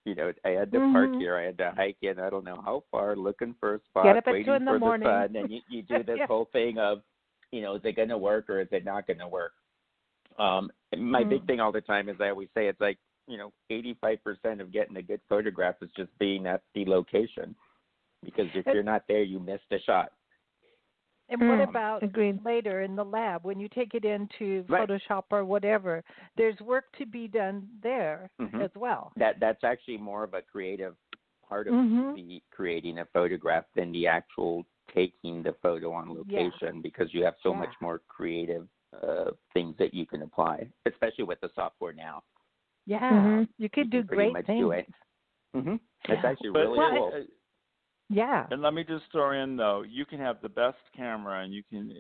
You know, I had to park here. I had to hike in. I don't know how far, looking for a spot,
Get up at
waiting
2 in the
for
morning.
the sun, and you do this whole thing of, you know, is it going to work or is it not going to work? My big thing all the time is I always say it's like, you know, 85% of getting a good photograph is just being at the location, because if you're not there, you missed a shot.
And what about
Agreed.
later in the lab when you take it into Photoshop or whatever? There's work to be done there as well.
That's actually more of a creative part of the creating a photograph than the actual taking the photo on location, because you have so much more creative things that you can apply, especially with the software now.
Yeah, you could do great things.
Do it. That's actually really cool.
Yeah.
And let me just throw in though, you can have the best camera and you can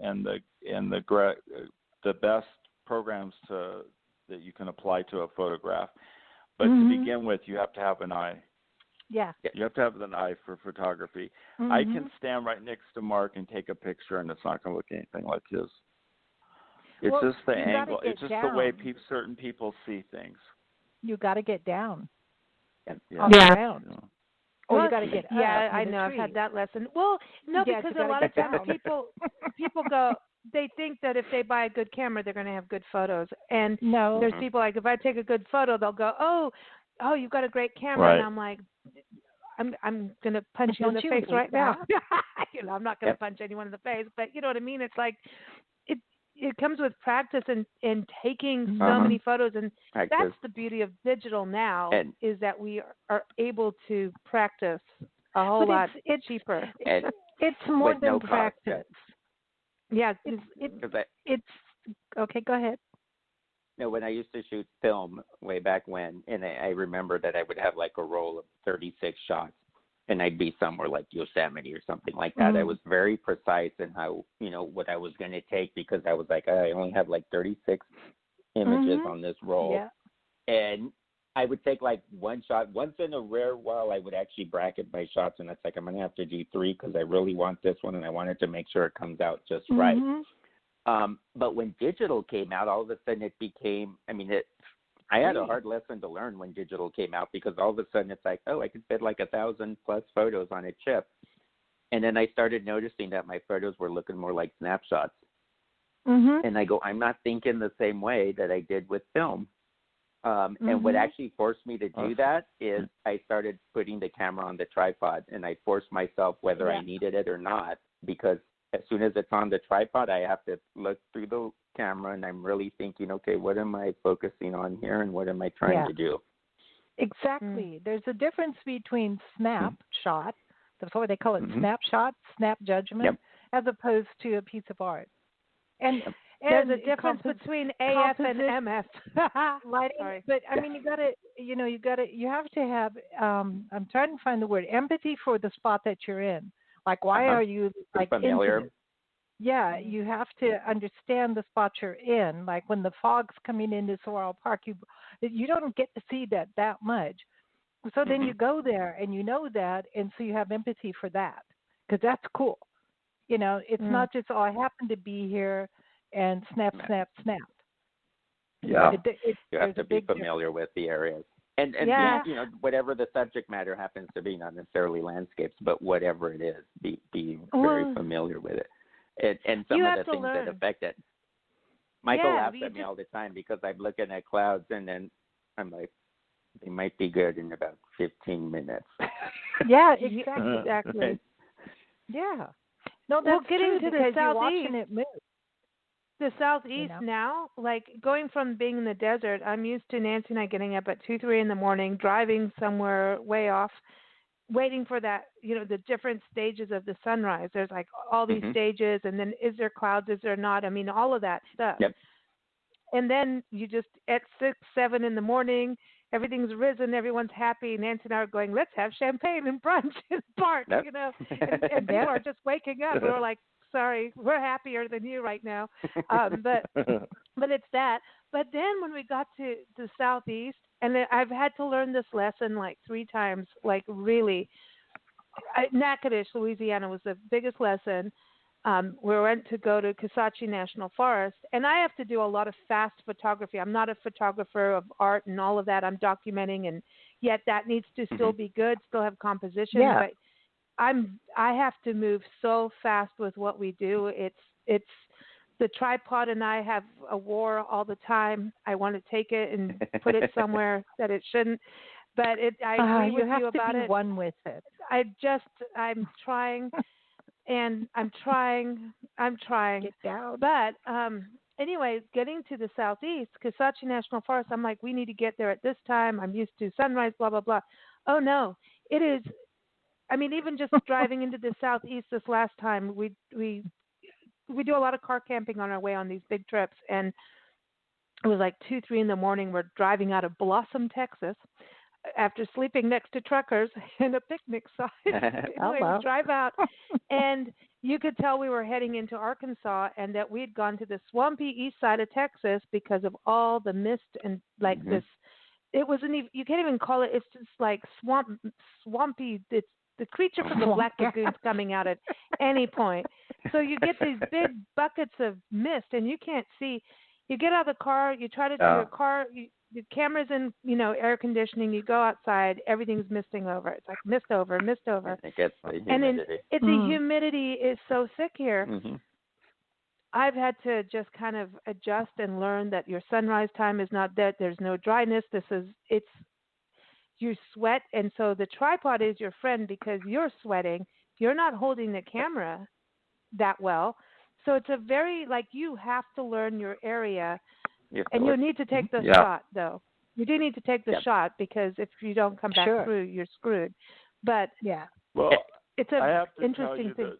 and the best programs that you can apply to a photograph. But to begin with, you have to have an eye.
Yeah.
You have to have an eye for photography. I can stand right next to Mark and take a picture and it's not going to look anything like his. It's just the angle. It's just the way certain people see things.
You got to get down.
Yeah.
On the ground.
Yeah.
Or you got to get up.
I know. I've had that lesson. Well, no, because a lot of times people go, they think that if they buy a good camera, they're going to have good photos. And there's people like, if I take a good photo, they'll go, oh, you've got a great camera.
Right.
And I'm like, I'm going to punch you in the face right now. You know, I'm not going to punch anyone in the face, but you know what I mean? It's like, it comes with practice and taking so many photos, and that's the beauty of digital now, is that we are able to practice a whole lot cheaper.
It's more than practice. Yeah, it's okay. Go ahead.
No, when I used to shoot film way back when, and I remember that I would have like a roll of 36 shots, and I'd be somewhere like Yosemite or something like that. I was very precise in how, you know, what I was going to take, because I was like, I only have like 36 images on this roll. Yeah. And I would take like one shot. Once in a rare while, I would actually bracket my shots, and it's like, I'm going to have to do 3 because I really want this one, and I wanted to make sure it comes out just right. But when digital came out, all of a sudden it became, I had a hard lesson to learn when digital came out, because all of a sudden it's like, I could fit like 1,000+ photos on a chip. And then I started noticing that my photos were looking more like snapshots. And I go, I'm not thinking the same way that I did with film. And what actually forced me to do that is I started putting the camera on the tripod, and I forced myself whether I needed it or not, because as soon as it's on the tripod, I have to look through the camera, and I'm really thinking, okay, what am I focusing on here, and what am I trying to do?
Exactly. There's a difference between snapshot, that's what they call it, snapshot, snap judgment, as opposed to a piece of art. And
there's a difference between AF and MF.
Lighting, but you have to have, I'm trying to find the word, empathy for the spot that you're in. Like, why are you like
familiar?
Into Yeah, you have to understand the spot you're in. Like when the fog's coming into Sorrel Park, you don't get to see that much. So then you go there and you know that, and so you have empathy for that, because that's cool. You know, it's not just, I happen to be here and snap.
Yeah, you have to be familiar with the areas. And whatever the subject matter happens to be, not necessarily landscapes, but whatever it is, be very familiar with it. And some of the things that affect it. Michael laughs at me all the time, because I'm looking at clouds and then I'm like, they might be good in about 15 minutes.
Yeah, exactly. Yeah. No, that's
getting
true,
to the
because you're
southeast.
watching it move.
The southeast now, like going from being in the desert, I'm used to Nancy and I getting up at 2, 3 in the morning, driving somewhere way off, waiting for that, the different stages of the sunrise. There's like all these stages, and then is there clouds, is there not? All of that stuff.
Yep.
And then you just, at 6, 7 in the morning, everything's risen, everyone's happy. Nancy and I are going, let's have champagne and brunch in the park, and people are just waking up. We're like Sorry, we're happier than you right now. But it's that. But then when we got to the Southeast, and then I've had to learn this lesson like 3 times, like really. Natchitoches, Louisiana was the biggest lesson. We went to go to Kisatchie National Forest, and I have to do a lot of fast photography. I'm not a photographer of art and all of that. I'm documenting, and yet that needs to still be good, still have composition.
Yeah.
But I have to move so fast with what we do. It's the tripod and I have a war all the time. I want to take it and put it somewhere that it shouldn't. But I agree with you about it.
You have to be one with it.
I'm trying, and I'm trying.
Get down.
But anyways, getting to the Southeast, Kisatchie National Forest, I'm like, we need to get there at this time. I'm used to sunrise, blah, blah, blah. Oh, no. It is, I mean, even just driving into the Southeast this last time, we do a lot of car camping on our way on these big trips, and it was like 2, 3 in the morning. We're driving out of Blossom, Texas, after sleeping next to truckers in a picnic site. Anyway, we drive out, and you could tell we were heading into Arkansas, and that we'd gone to the swampy east side of Texas because of all the mist and like this. It wasn't even, you can't even call it. It's just like swampy. It's the creature from the Black Lagoon's coming out at any point. So you get these big buckets of mist, and you can't see. You get out of the car, you try to do your car. The camera's in, air conditioning. You go outside, everything's misting over. It's like mist over.
I think it's the humidity.
And then the humidity is so thick here. I've had to just kind of adjust and learn that your sunrise time is not that. There's no dryness. You sweat, and so the tripod is your friend because you're sweating. You're not holding the camera that well. So it's a very, you have to learn your area. And you need to take the shot, though. You do need to take the shot because if you don't come back through, you're screwed. But
well,
it's an interesting thing.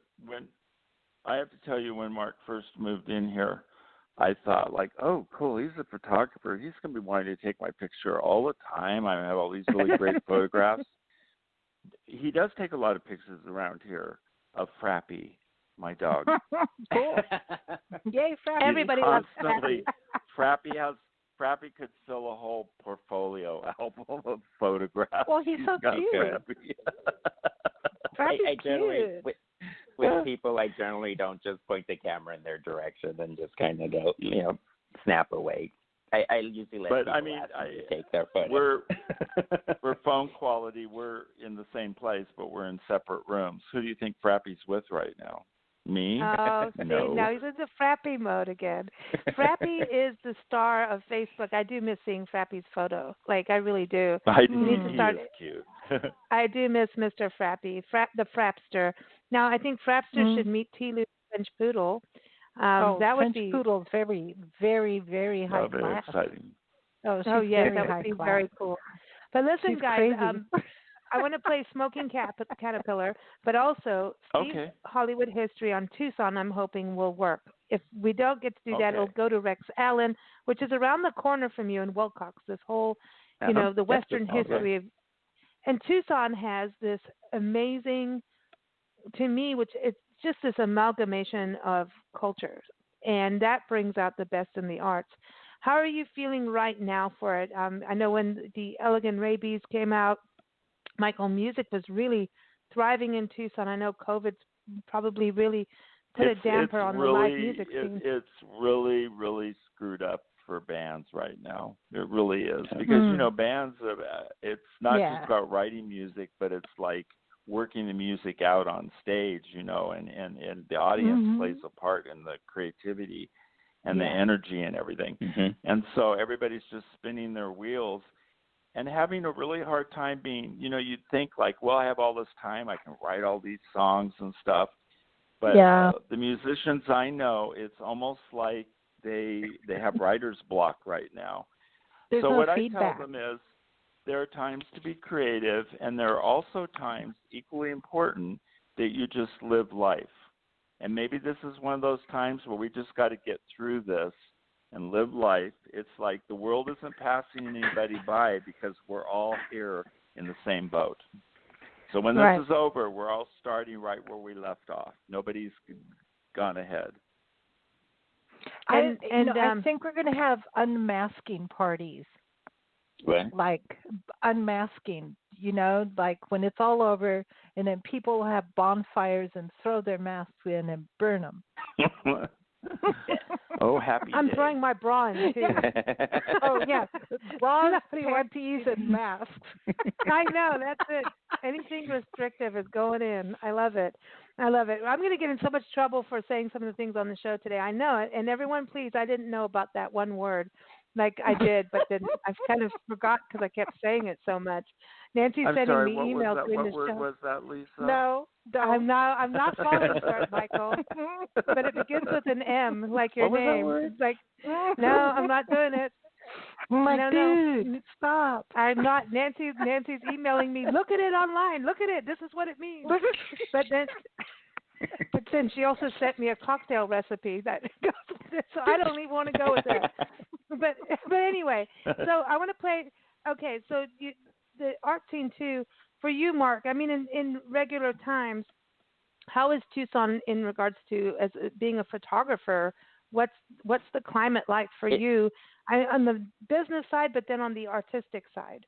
I have to tell you, when Mark first moved in here, I thought, oh, cool, he's a photographer. He's going to be wanting to take my picture all the time. I have all these really great photographs. He does take a lot of pictures around here of Frappy, my dog.
Cool. Yay, Frappy.
Everybody loves
Frappy. Frappy could fill a whole portfolio album of photographs.
Well, he's so cute.
I generally, with people, I generally don't just point the camera in their direction and just kind of go, snap away. I usually let people ask me to take their photo.
We're phone quality. We're in the same place, but we're in separate rooms. Who do you think Frappy's with right now? Me?
Oh, see,
no.
Now he's in the Frappy mode again. Frappy is the star of Facebook. I do miss seeing Frappy's photo. I really do.
I do.
He is
cute.
I do miss Mr. Frappy, the Frapster. Now, I think Frapster should meet T-Lou French Poodle. That would be
Poodle, very, very, very high
very
class.
exciting.
Yeah, that would be very cool. But listen, guys, I want to play Smoking Caterpillar, but also Steve's Hollywood History on Tucson, I'm hoping will work. If we don't get to do that, it'll go to Rex Allen, which is around the corner from you in Wilcox, this whole, the Western history of. And Tucson has this amazing, to me, which it's just this amalgamation of cultures, and that brings out the best in the arts. How are you feeling right now for it? I know when the Elegant Rabies came out, Michael, music was really thriving in Tucson. I know COVID's probably really put a damper on the live music scene.
It's really, really screwed up for bands right now. It really is. Because, bands, it's not just about writing music, but it's like working the music out on stage, and the audience plays a part in the creativity and the energy and everything. And so everybody's just spinning their wheels and having a really hard time being, you'd think I have all this time, I can write all these songs and stuff. But the musicians I know, it's almost like they have writer's block right now.
There's
so
no
what
feedback.
I tell them is there are times to be creative, and there are also times, equally important, that you just live life. And maybe this is one of those times where we just got to get through this and live life. It's like the world isn't passing anybody by because we're all here in the same boat. So when this is over, we're all starting right where we left off. Nobody's gone ahead.
And
I think we're going to have unmasking parties.
What?
Like unmasking, like when it's all over, and then people will have bonfires and throw their masks in and burn them.
Oh, happy
I'm
day.
throwing my bra in too.
Oh yeah, bras, panties, and masks.
I know, that's it. Anything restrictive is going in. I love it. I'm going to get in so much trouble for saying some of the things on the show today. I know it. And everyone, please, I didn't know about that one word. Like I did, but then I've kind of forgot because I kept saying it so much. Nancy's sending me emails during the show.
What word was that, Lisa?
No,
I'm not falling for it, Michael. But it begins with an M, like your name. It's like, no, I'm not doing it.
Dude, stop.
I'm not. Nancy's emailing me. Look at it online. Look at it. This is what it means. But then she also sent me a cocktail recipe that goes with this, so I don't even want to go with that. But anyway, so I want to play. Okay, so the art scene too for you, Mark. I mean, in regular times, how is Tucson in regards to as being a photographer? What's the climate like for you on the business side, but then on the artistic side?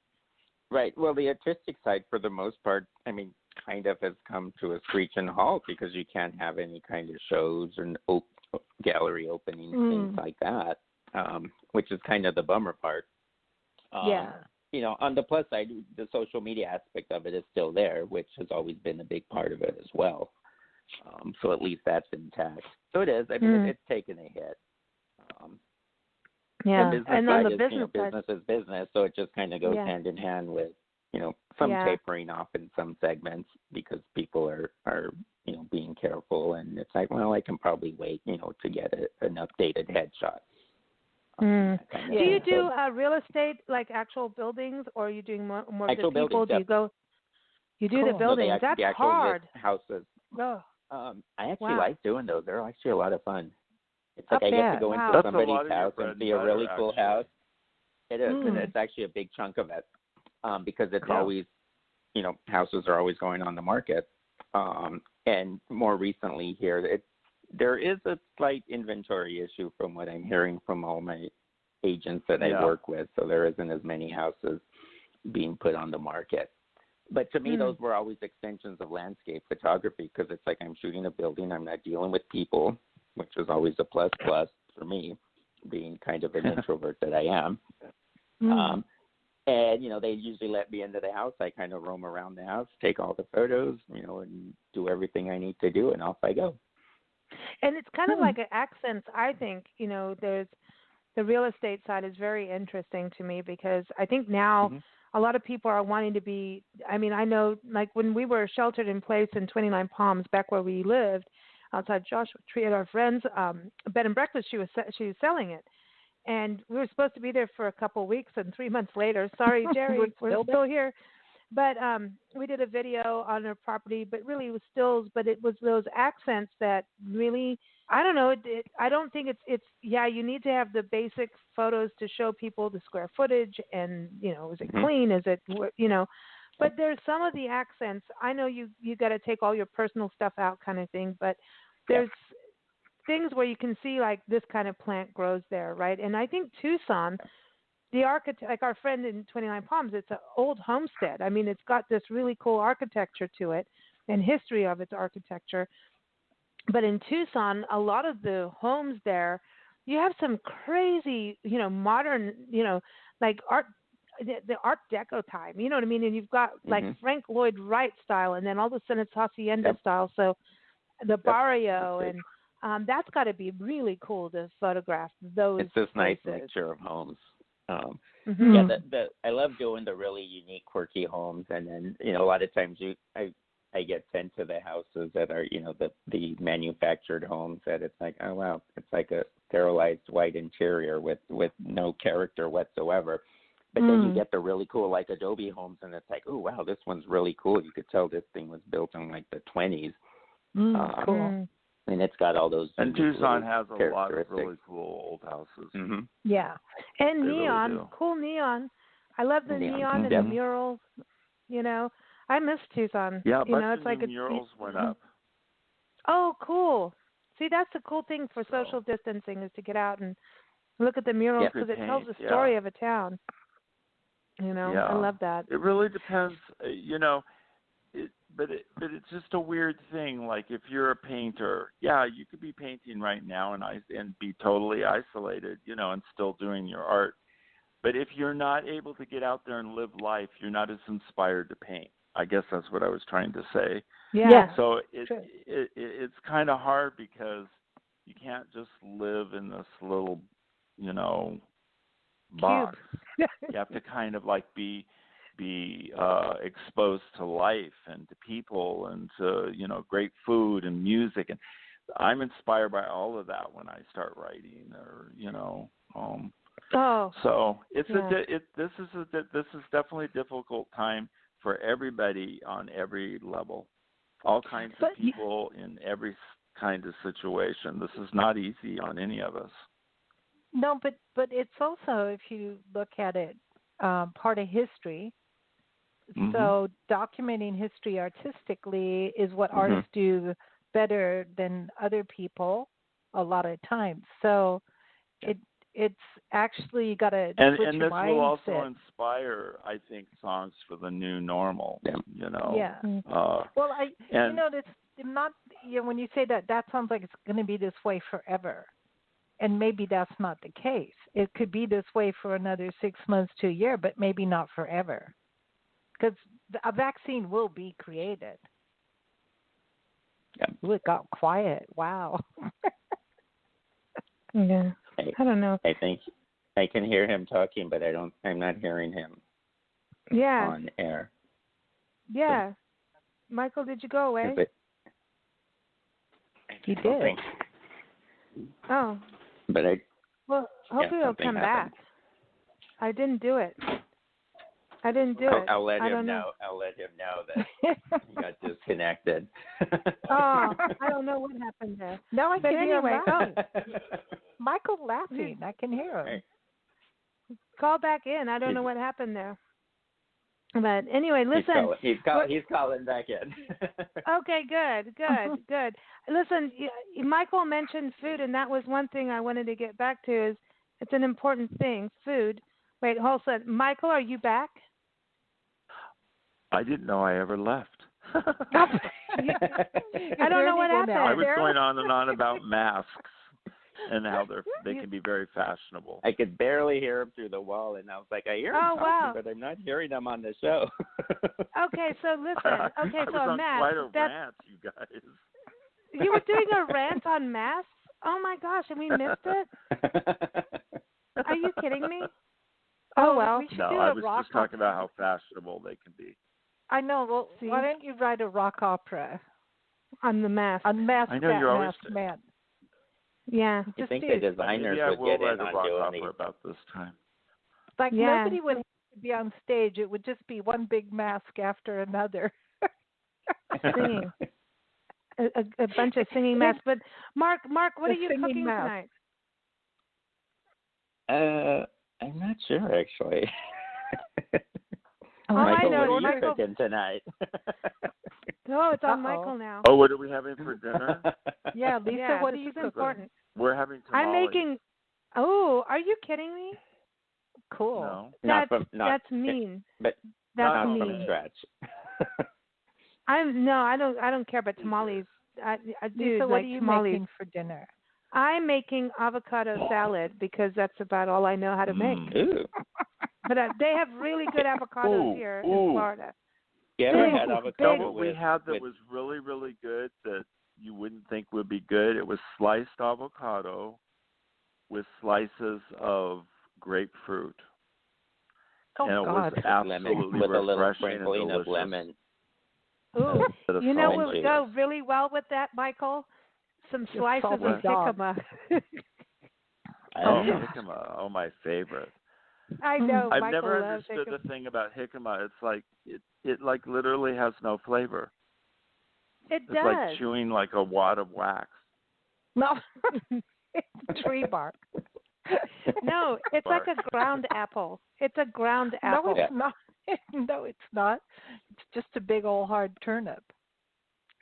Right. Well, the artistic side, for the most part, I mean, kind of has come to a screeching halt because you can't have any kind of shows and gallery openings, things like that, which is kind of the bummer part.
Yeah.
On the plus side, the social media aspect of it is still there, which has always been a big part of it as well. So at least that's intact. So it is. I mean, it's taken a hit.
Yeah, and on the
is,
business side,
business is business, so it just kind of goes hand in hand with, some tapering off in some segments because people are being careful, and it's like, well, I can probably wait, to get an updated headshot.
Do you do real estate, like actual buildings, or are you doing more of the people? Do you go? You do the buildings. That's
the actual
hard.
Houses.
Oh.
I actually like doing those. They're actually a lot of fun. It's like I get to go into somebody's house and see a really cool house. It is, and it's actually a big chunk of it because it's always, houses are always going on the market. And more recently here, there is a slight inventory issue from what I'm hearing from all my agents that I work with. So there isn't as many houses being put on the market. But to me, those were always extensions of landscape photography because it's like I'm shooting a building. I'm not dealing with people, which is always a plus for me, being kind of an introvert that I am. And, they usually let me into the house. I kind of roam around the house, take all the photos, and do everything I need to do, and off I go.
And it's kind of like an accent, I think, there's the real estate side is very interesting to me because I think now a lot of people are wanting to be, I mean, I know like when we were sheltered in place in 29 Palms, back where we lived outside Joshua Tree at our friend's bed and breakfast, she was selling it. And we were supposed to be there for a couple of weeks, and 3 months later, sorry, Jerry, we're still here. But we did a video on her property, but really it was stills, but it was those accents that really, I don't know, I don't think it's you need to have the basic photos to show people the square footage and, is it clean, is it, but there's some of the accents, I know you got to take all your personal stuff out kind of thing, but there's things where you can see like this kind of plant grows there, right? And I think Tucson, the architect, like our friend in 29 Palms, it's an old homestead. I mean, it's got this really cool architecture to it and history of its architecture. But in Tucson, a lot of the homes there, you have some crazy, modern, like the Art Deco time, you know what I mean? And you've got like Frank Lloyd Wright style, and then all of a sudden it's hacienda style. So the barrio and that's got to be really cool to photograph those.
It's this
places.
nice mixture of homes. I love doing the really unique, quirky homes, and then a lot of times I get sent to the houses that are the manufactured homes that it's like, oh wow, it's like a sterilized white interior with no character whatsoever. But then you get the really cool like Adobe homes, and it's like, oh wow, this one's really cool. You could tell this thing was built in like the 20s.
Cool.
And it's got all those.
And Tucson has a lot of really cool old houses.
Yeah, and
they
neon,
really
cool neon. I love the neon and the murals. I miss Tucson.
Yeah,
it's like
murals went up.
Oh, cool. See, that's the cool thing for social distancing is to get out and look at the murals because it tells the story of a town. I love that.
It really depends, but it's just a weird thing. Like if you're a painter, you could be painting right now and be totally isolated, and still doing your art. But if you're not able to get out there and live life, you're not as inspired to paint. I guess that's what I was trying to say.
Yeah.
So it's kind of hard because you can't just live in this little, box. You have to kind of like be exposed to life and to people and to great food and music, and I'm inspired by all of that when I start writing So this is definitely a difficult time for everybody on every level, all kinds of people in every kind of situation. This is not easy on any of us.
No, but it's also, if you look at it, part of history. Mm-hmm. So documenting history artistically is what artists do better than other people a lot of times. So it's actually you got to switch your mindset. And this will also
inspire, I think, songs for the new normal.
Yeah. Well, it's not. When you say that sounds like it's going to be this way forever. And maybe that's not the case. It could be this way for another 6 months to a year, but maybe not forever. Because a vaccine will be created.
Yeah.
Ooh, it got quiet. Wow.
Yeah. I don't know.
I think I can hear him talking, but I'm not hearing him on air.
Yeah. Michael, did you go away?
He did.
Oh.
But
hopefully he'll come back. I didn't do it.
I'll let him know. I'll let him know that he got disconnected.
I don't know what happened there.
No, I can hear him.
Oh.
Michael laughing. I can hear him.
Call back in. I don't know what happened there. But anyway, listen.
He's calling back in.
Okay, good. Listen, Michael mentioned food, and that was one thing I wanted to get back to. Is it's an important thing, food. Wait, hold on. Michael, are you back?
I didn't know I ever left.
I don't know what happened.
I was going on and on about masks and how they can be very fashionable.
I could barely hear him through the wall, and I was like, I hear him talking, but I'm not hearing him on the show.
Okay, so listen. Okay,
I was on quite a rant, you guys.
You were doing a rant on masks? Oh my gosh, and we missed it? Are you kidding me? Oh well.
I was just talking about how fashionable they can be.
I know. Well, why don't you write a rock opera
on the mask?
On mask.
I know you're always
man.
Yeah.
You think the designers would get in on doing these?
About this time.
Like nobody would be on stage. It would just be one big mask after another.
Singing. A bunch of singing masks. But Mark, what are you cooking tonight?
I'm not sure actually.
I know.
What are you cooking tonight?
Oh, it's on Michael now.
Oh, what are we having for dinner?
Yeah, Lisa, what are you cooking?
Important.
We're having tamales.
I'm making. Oh, are you kidding me?
Cool.
No.
That's mean.
But
that's
not
mean.
from scratch.
I don't care about tamales. I do
Lisa,
like
what are you
tamales.
making for dinner?
I'm making avocado salad because that's about all I know how to make.
Ooh.
But they have really good avocados here in Florida.
You ever had avocado
what we had that was really, really good that you wouldn't think would be good? It was sliced avocado with slices of grapefruit.
Oh,
and
God.
It was absolutely
with a little
refreshing
sprinkling
and
of
delicious.
lemon.
Ooh, you know what would
juice.
go really well with that, Michael? Some slices of jicama.
Jicama. Oh, my favorite.
I know.
I've
Michael
never
loves
understood
jicama.
the thing about jicama. It's like it like literally has no flavor.
It's
does. Like chewing like a wad of wax.
No, it's tree bark.
No, it's like a ground apple. It's a ground apple.
No, it's not. No, it's not. It's just a big old hard turnip.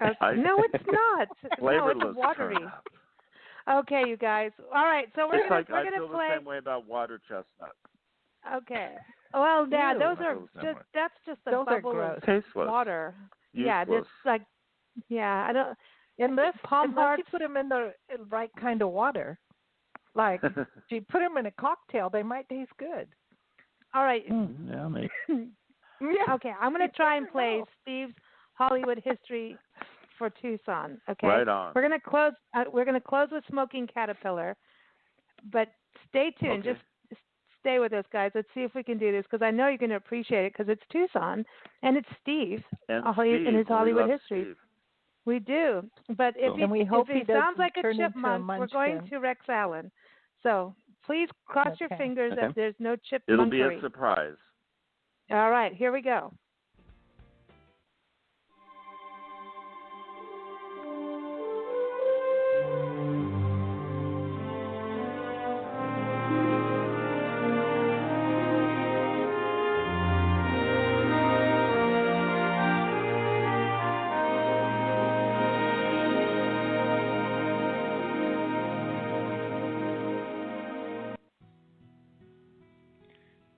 No, it's not. No,
Flavorless
it's watery.
turnip.
Okay, you guys. All right, so we're gonna
I
play.
feel the same way about water chestnuts.
Okay. Well, yeah,
Ew.
those
I
are
feel the same
just
way.
that's just a
Those are
bubble
gross.
of
Tasteless.
water. Yeah,
Useless.
it's like I don't.
Unless
Palm
you
hearts.
put them in the right kind of water. Like, if you put them in a cocktail, they might taste good.
All right.
Yeah, maybe.
Yeah.
Okay, I'm gonna try and play Steve's Hollywood history for Tucson. Okay.
Right on.
We're gonna close. We're gonna close with Smoking Caterpillar, but stay tuned.
Okay.
Just stay with us, guys. Let's see if we can do this because I know you're gonna appreciate it because it's Tucson and it's Steve
And
in his Hollywood
we love
history.
Steve.
We do, but if
And we hope
if he
he
sounds
doesn't
like a
turn into a
chipmunk, we're going
munchkin.
to Rex Allen. So please cross your
Okay.
fingers that there's no chipmunkery.
It'll be a surprise.
All right, here we go.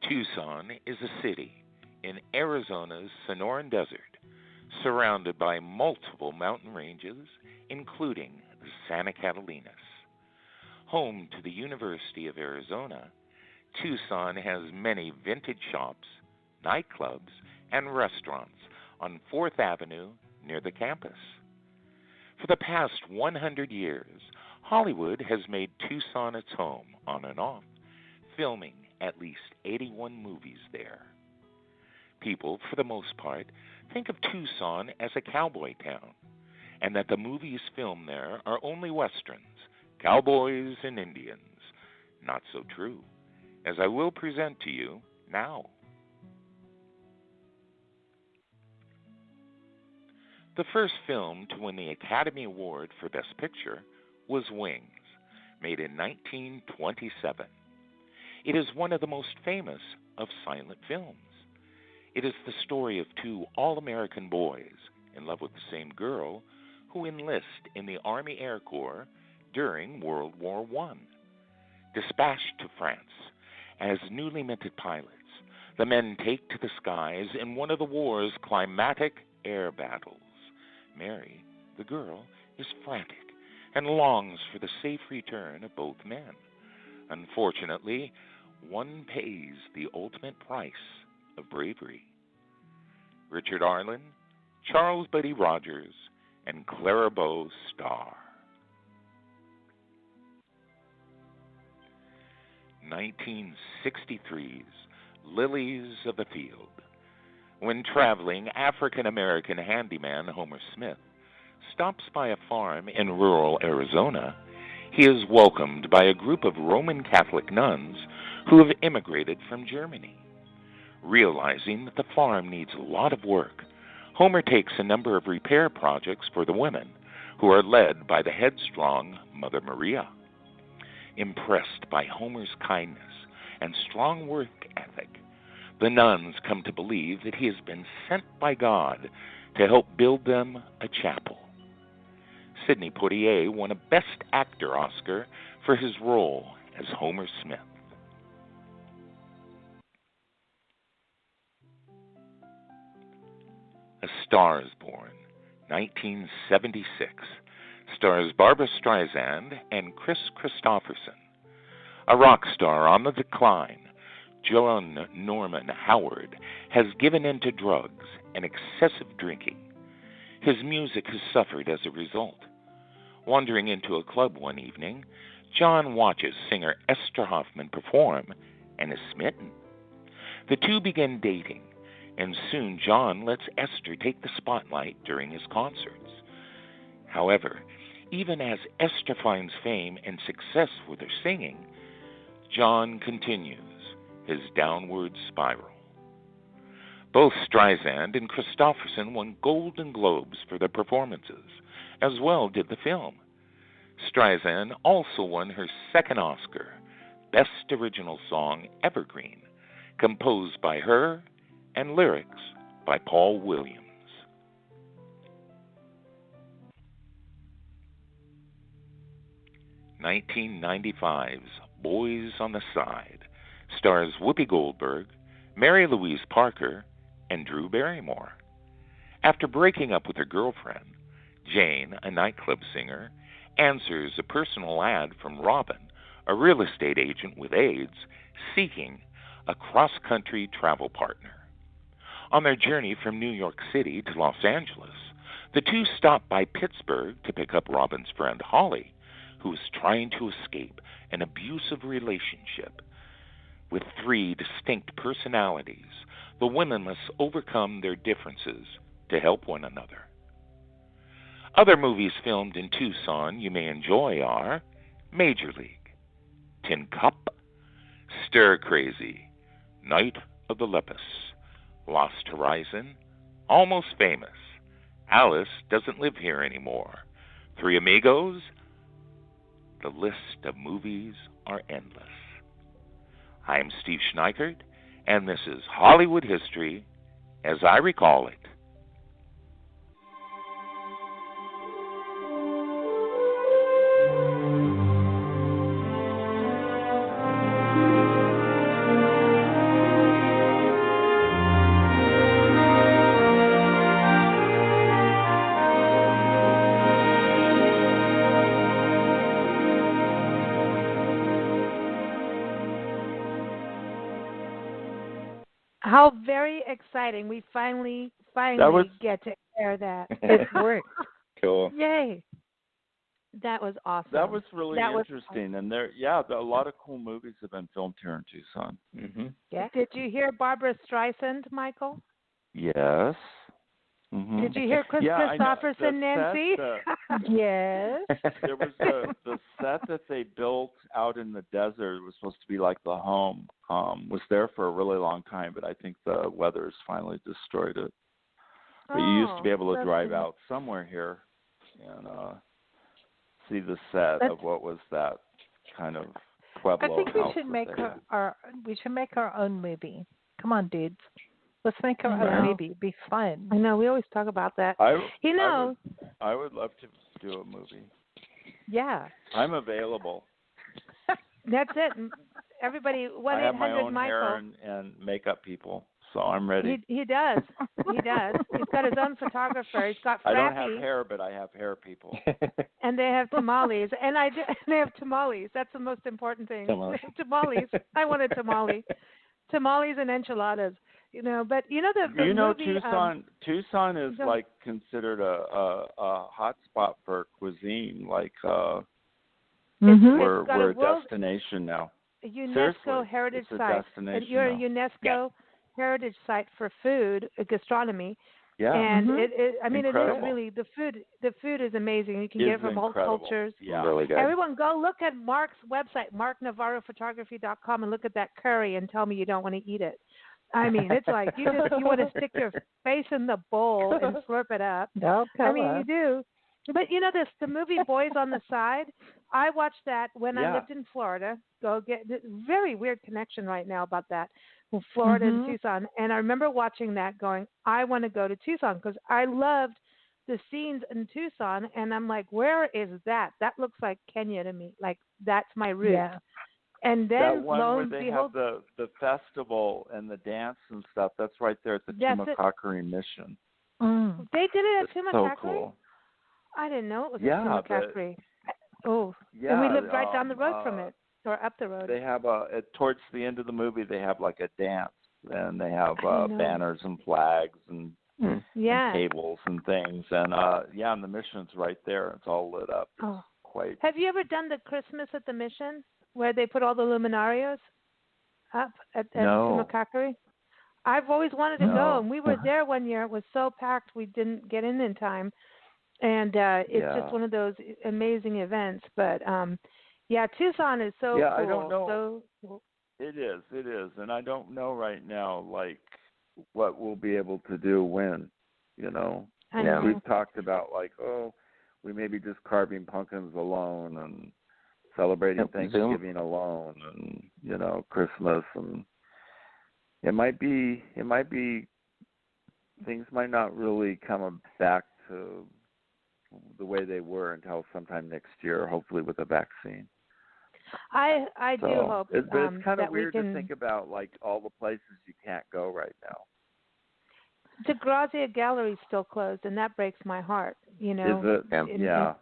Tucson is a city in Arizona's Sonoran Desert, surrounded by multiple mountain ranges, including the Santa Catalinas. Home to the University of Arizona, Tucson has many vintage shops, nightclubs, and restaurants on 4th Avenue near the campus. For the past 100 years, Hollywood has made Tucson its home on and off, filming at least 81 movies there. People, for the most part, think of Tucson as a cowboy town, and that the movies filmed there are only westerns, cowboys and Indians. Not so true, as I will present to you now. The first film to win the Academy Award for Best Picture was Wings, made in 1927. It is one of the most famous of silent films. It is the story of two all-American boys in love with the same girl who enlist in the Army Air Corps during World War I. Dispatched to France as newly minted pilots, the men take to the skies in one of the war's climatic air battles. Mary, the girl, is frantic and longs for the safe return of both men. Unfortunately, one pays the ultimate price of bravery. Richard Arlen, Charles Buddy Rogers, and Clara Bow star. 1963's Lilies of the Field. When traveling, African-American handyman Homer Smith stops by a farm in rural Arizona. He is welcomed by a group of Roman Catholic nuns who have immigrated from Germany. Realizing that the farm needs a lot of work, Homer takes a number of repair projects for the women, who are led by the headstrong Mother Maria. Impressed by Homer's kindness and strong work ethic, the nuns come to believe that he has been sent by God to help build them a chapel. Sidney Poitier won a Best Actor Oscar for his role as Homer Smith. A Star is Born, 1976, stars Barbra Streisand and Chris Christopherson. A rock star on the decline, John Norman Howard has given in to drugs and excessive drinking. His music has suffered as a result. Wandering into a club one evening, John watches singer Esther Hoffman perform and is smitten. The two begin dating, and soon John lets Esther take the spotlight during his concerts. However, even as Esther finds fame and success with her singing, John continues his downward spiral. Both Streisand and Christopherson won Golden Globes for their performances, as well did the film. Streisand also won her second Oscar, Best Original Song Evergreen, composed by her and lyrics by Paul Williams. 1995's Boys on the Side stars Whoopi Goldberg, Mary Louise Parker, and Drew Barrymore. After breaking up with her girlfriend, Jane, a nightclub singer, answers a personal ad from Robin, a real estate agent with AIDS, seeking a cross-country travel partner. On their journey from New York City to Los Angeles, the two stop by Pittsburgh to pick up Robin's friend Holly, who is trying to escape an abusive relationship. With three distinct personalities, the women must overcome their differences to help one another. Other movies filmed in Tucson you may enjoy are Major League, Tin Cup, Stir Crazy, Night of the Lepus, Lost Horizon, Almost Famous, Alice Doesn't Live Here Anymore, Three Amigos. The list of movies are endless. I'm Steve Schneickert, and this is Hollywood History as I recall it.
How very exciting. We finally get to air that.
It worked. Cool.
Yay. That was awesome.
That was really interesting. And a lot of cool movies have been filmed here in Tucson.
Mm-hmm.
Yeah. Did you hear Barbara Streisand, Michael?
Yes. Mm-hmm.
Did you hear Chris Christopherson, Nancy?
Yes.
There was the set that they built out in the desert. It was supposed to be like the home. Was there for a really long time, but I think the weather's finally destroyed it. But you used to be able to drive out somewhere here and see the set of what was that kind of Pueblo
I think we
house
should make
that
our own movie. Come on, dudes. Let's make our own movie. It'd be fun.
I know. We always talk about that.
I would love to do a movie.
Yeah.
I'm available.
That's it. Everybody, 1-800-Michael.
I have my own hair and makeup people, so I'm ready.
He does. He does. He's got his own photographer. He's got Frappy.
I don't have hair, but I have hair people.
And they have tamales. And they have tamales. That's the most important thing. Tamales. I want a tamale. Tamales and enchiladas. But the movie,
Tucson is like considered a hot spot for cuisine. Like we're a destination now.
A UNESCO
Seriously,
heritage
it's a
site.
destination
You're a
now.
UNESCO heritage site for food, gastronomy.
Yeah.
And
Incredible.
it is really the food is amazing. You can get it from all cultures.
Yeah.
Really good.
Everyone go look at Mark's website, Mark-Navarro-Photography.com, and look at that curry and tell me you don't want to eat it. I mean, it's like you want to stick your face in the bowl and slurp it up. You do. But the movie Boys on the Side, I watched that when I lived in Florida. Very weird connection right now about that. Florida and Tucson. And I remember watching that going, I want to go to Tucson because I loved the scenes in Tucson. And I'm like, where is that? That looks like Kenya to me. Like, that's my route. Yeah. And then,
that one where they have the festival and the dance and stuff, that's right there at the Tumacacori Mission.
Mm. They did it at Tumacacori?
So cool.
I didn't know it was at Tumacacori. And we lived right down the road from it, or up the road.
They have towards the end of the movie, they have like a dance, and they have banners and flags and tables and things, and and the Mission's right there. It's all lit up. Quite.
Have you ever done the Christmas at the Mission, where they put all the luminarias up at Tumacacori? I've always wanted to go, and we were there one year. It was so packed we didn't get in time. And it's just one of those amazing events. But, Tucson is so cool.
I don't know.
So cool.
It is. And I don't know right now, like, what we'll be able to do when,
I know.
We've talked about, like, we may be just carving pumpkins alone and celebrating Thanksgiving alone and, Christmas. And it might be things might not really come back to the way they were until sometime next year, hopefully with a vaccine.
I do hope
But it's kind
that
of weird
we can,
to think about, like, all the places you can't go right now.
the Grazia Gallery's still closed, and that breaks my heart. You know.
Is it? Yeah.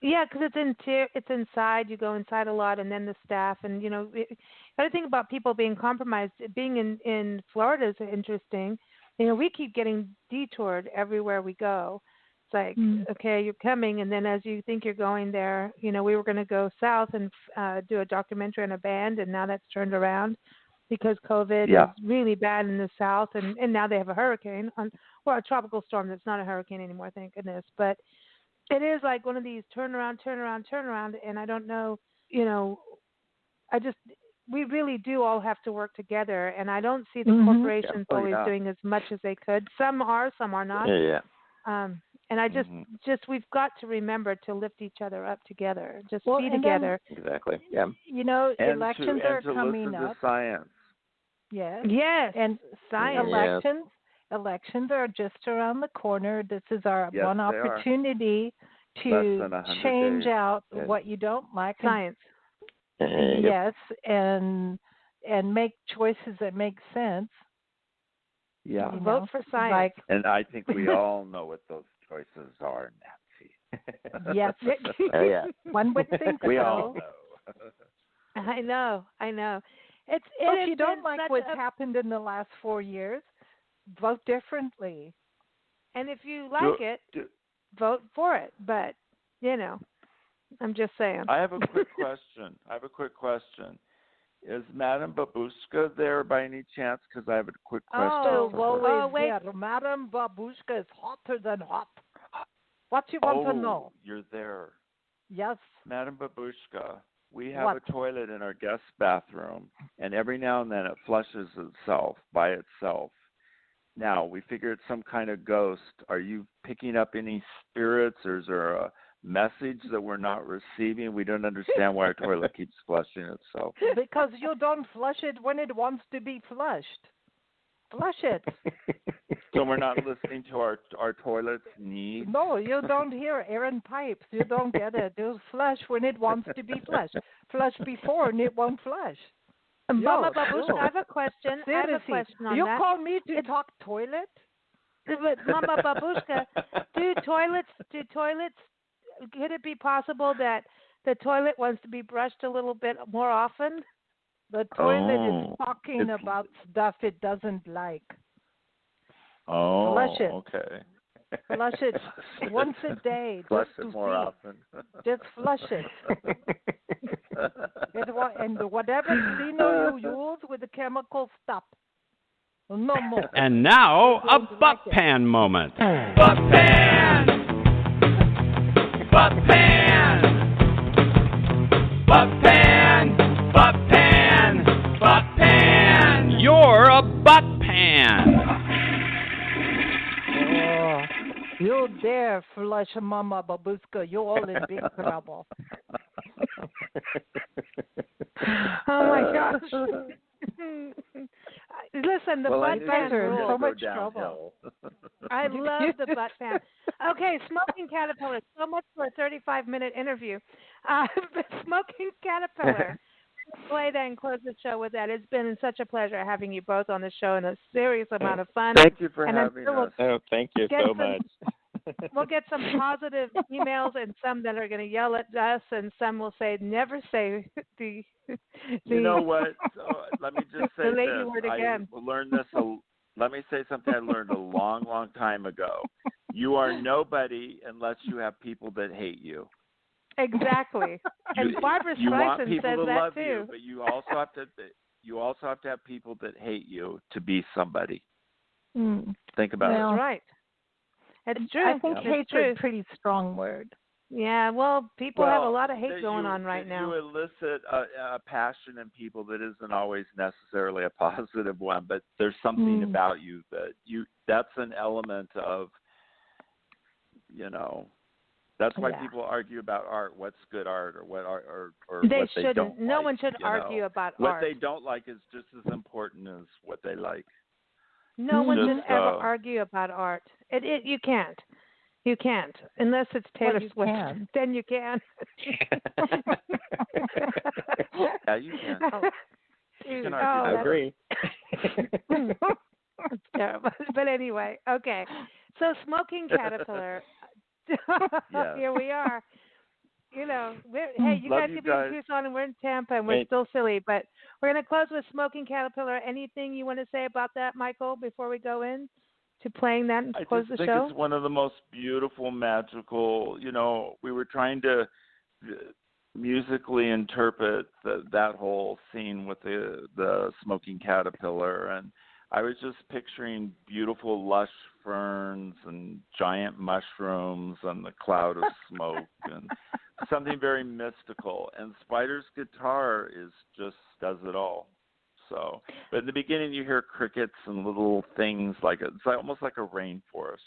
Yeah, because it's inside. You go inside a lot, and then the staff, and got to think about people being compromised. Being in Florida is interesting. We keep getting detoured everywhere we go. It's like, okay, you're coming, and then as you think you're going there, we were going to go south and do a documentary on a band, and now that's turned around because COVID is really bad in the south, and now they have a hurricane, a tropical storm that's not a hurricane anymore, thank goodness, but it is like one of these turn around, and I don't know, we really do all have to work together, and I don't see the corporations always doing as much as they could. Some are not.
Yeah.
And I just we've got to remember to lift each other up together, just be together.
Exactly. Yeah.
Elections
are
coming
listen
up.
To science.
Yes.
Yes.
And
science.
Elections are just around the corner. This is our one
they
opportunity to change out what you don't like.
Science.
Yes, and make choices that make sense.
Yeah.
Vote for science.
And I think we all know what those choices are, Nancy.
Yes. One would think
we
so.
all know.
I know.
If you don't like what's happened in the last 4 years, vote differently.
And if you like vote for it. But, I'm just saying.
I have a quick question. Is Madame Babushka there by any chance? Because I have a quick question.
Wait.
Madame Babushka is hotter than hot. What you want to know?
You're there.
Yes.
Madame Babushka, we have a toilet in our guest bathroom, and every now and then it flushes itself by itself. Now, we figure it's some kind of ghost. Are you picking up any spirits, or is there a message that we're not receiving? We don't understand why our toilet keeps flushing itself.
Because you don't flush it when it wants to be flushed. Flush it.
So we're not listening to our toilet's needs?
No, you don't hear errant pipes. You don't get it. You flush when it wants to be flushed. Flush before and it won't flush.
Mama Babushka, I have a question.
Seriously.
On
you
that.
Call me to talk toilet?
But Mama Babushka, do toilets, could it be possible that the toilet wants to be brushed a little bit more often?
The toilet is talking about stuff it doesn't like.
Oh,
flush it.
Okay.
Flush it once a day.
Flush
just
it
to
more
see.
often.
Just flush it. And whatever cleaner you use with the chemical, stop. No more.
And now, a butt pan moment. Butt pan! Butt pan! Butt pan! Butt pan! Butt pan! You're a butt pan!
Oh, you dare flush Mama Babushka, you're all in big trouble.
Oh my gosh. Listen, the butt pan rules.
So much trouble.
I love the butt pan. Okay, Smoking Caterpillar. So much for a 35-minute interview. Smoking Caterpillar. Play that and close the show with that. It's been such a pleasure having you both on the show and a serious amount of fun.
Thank you for having us.
Thank you so much.
We'll get some positive emails and some that are going to yell at us, and some will say, never say the
You know what? So, let me just say
the lady
this.
word again.
I learned this. Let me say something I learned a long, long time ago. You are nobody unless you have people that hate you.
Exactly. And Barbara
you want
Streisand
people
says
to
that
love
too.
you, but you also have to. You also have to have people that hate you to be somebody. Think about it.
That's right. It's true.
I think hatred is a pretty strong word.
Yeah, well, people have a lot of hate going on right now.
You elicit a passion in people that isn't always necessarily a positive one, but there's something about you that's an element of, that's why people argue about art, what's good art or what art or
they
what
shouldn't.
they don't
No
like,
one should argue about
what
art.
What they don't like is just as important as what they like.
No one should ever argue about art. You can't. You can't, unless it's Taylor Swift.
Can.
Then you can.
Yeah, you can. You can argue
I
that.
agree.
It's terrible. But anyway, okay. So Smoking Caterpillar.
Yes.
Here we are. You know, hey, you
Love
guys
you
could be in
guys.
Tucson and we're in Tampa and we're
Right.
still silly, but we're going to close with Smoking Caterpillar. Anything you want to say about that, Michael, before we go in to playing that and
I
close
just
the
think
show?
it's one of the most beautiful, magical. We were trying to musically interpret that whole scene with the smoking caterpillar, and I was just picturing beautiful, lush ferns and giant mushrooms and the cloud of smoke and something very mystical. And Spider's guitar does it all. So, but in the beginning you hear crickets and little things it's almost like a rainforest.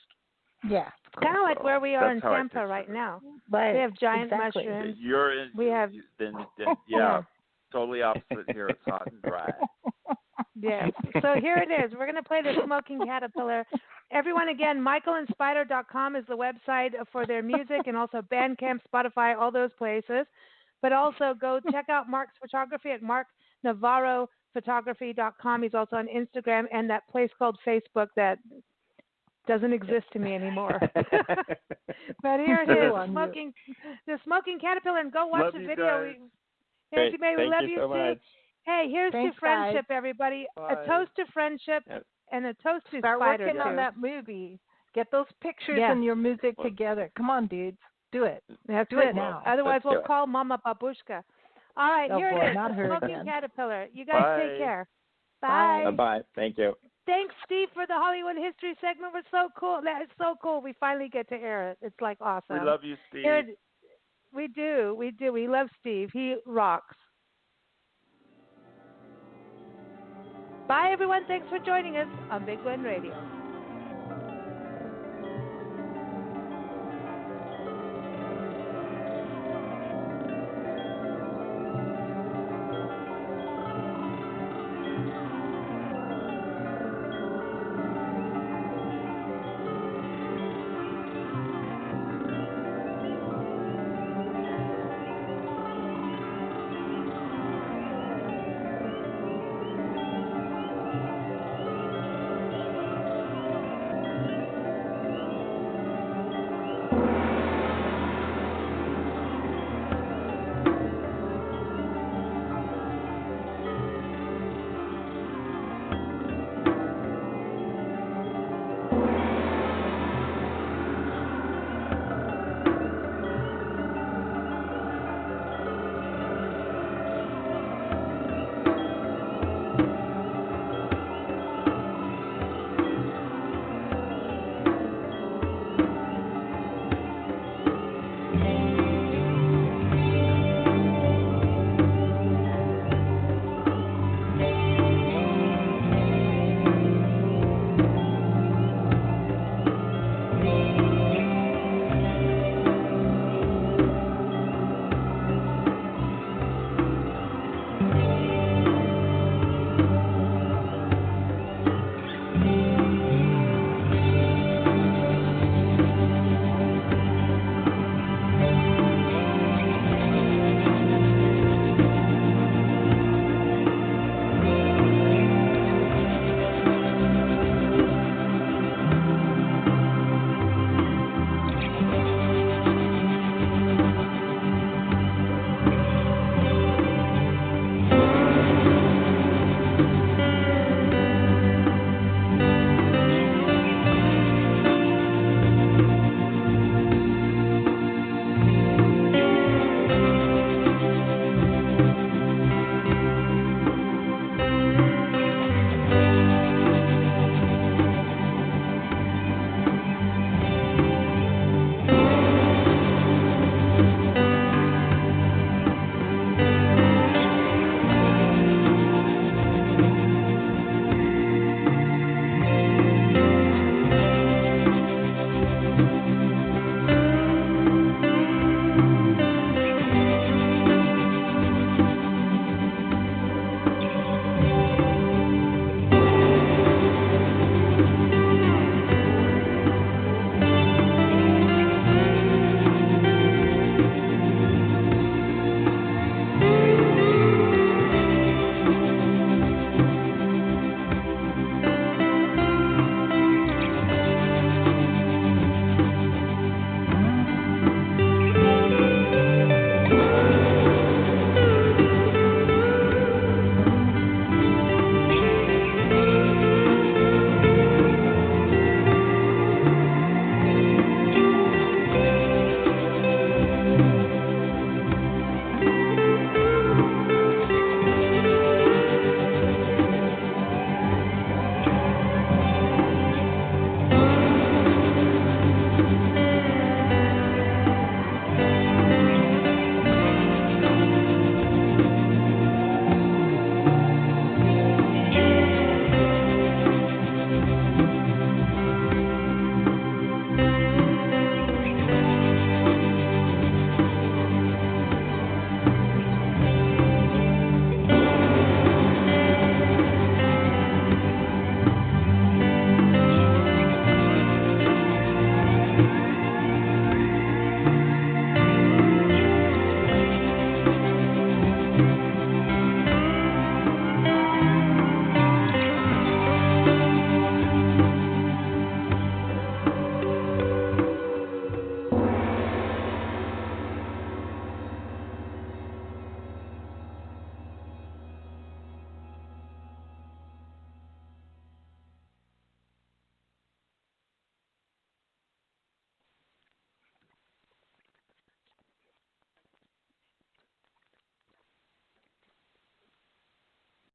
Yeah.
Kind of like where we are in
That's how I
Tampa
picture
right
it.
now.
Right.
We have giant
Exactly.
mushrooms.
You're in.
We have.
Then yeah, totally opposite here. It's hot and dry.
Yes. So here it is. We're going to play the Smoking Caterpillar. Everyone, again, michaelandspider.com is the website for their music, and also Bandcamp, Spotify, all those places. But also go check out Mark's photography at Mark-Navarro-Photography.com. He's also on Instagram and that place called Facebook that doesn't exist to me anymore. But here it is, the Smoking Caterpillar, and go watch
Love
the
you
video.
guys.
Nancy May, we
Thank
love
you
you
so
too.
much.
Hey, here's
Thanks,
to friendship,
guys.
everybody.
Bye.
A toast to friendship and a toast to
Start
Spider,
working
too.
on that movie. Get those pictures
Yeah.
and your music together. Come on, dudes. Do it.
That's
Do it now.
Otherwise,
Let's do
we'll
it.
call Mama Babushka. All right,
Oh,
here
boy,
it is.
not her
Smoking
again.
Caterpillar. You guys
Bye.
take care.
Bye.
Bye.
Bye-bye. Thank you.
Thanks, Steve, for the Hollywood History segment. We're so cool. That is so cool. We finally get to air it. It's like awesome.
We love you, Steve.
We do. We do. We love Steve. He rocks. Bye, everyone. Thanks for joining us on Big Blend Radio.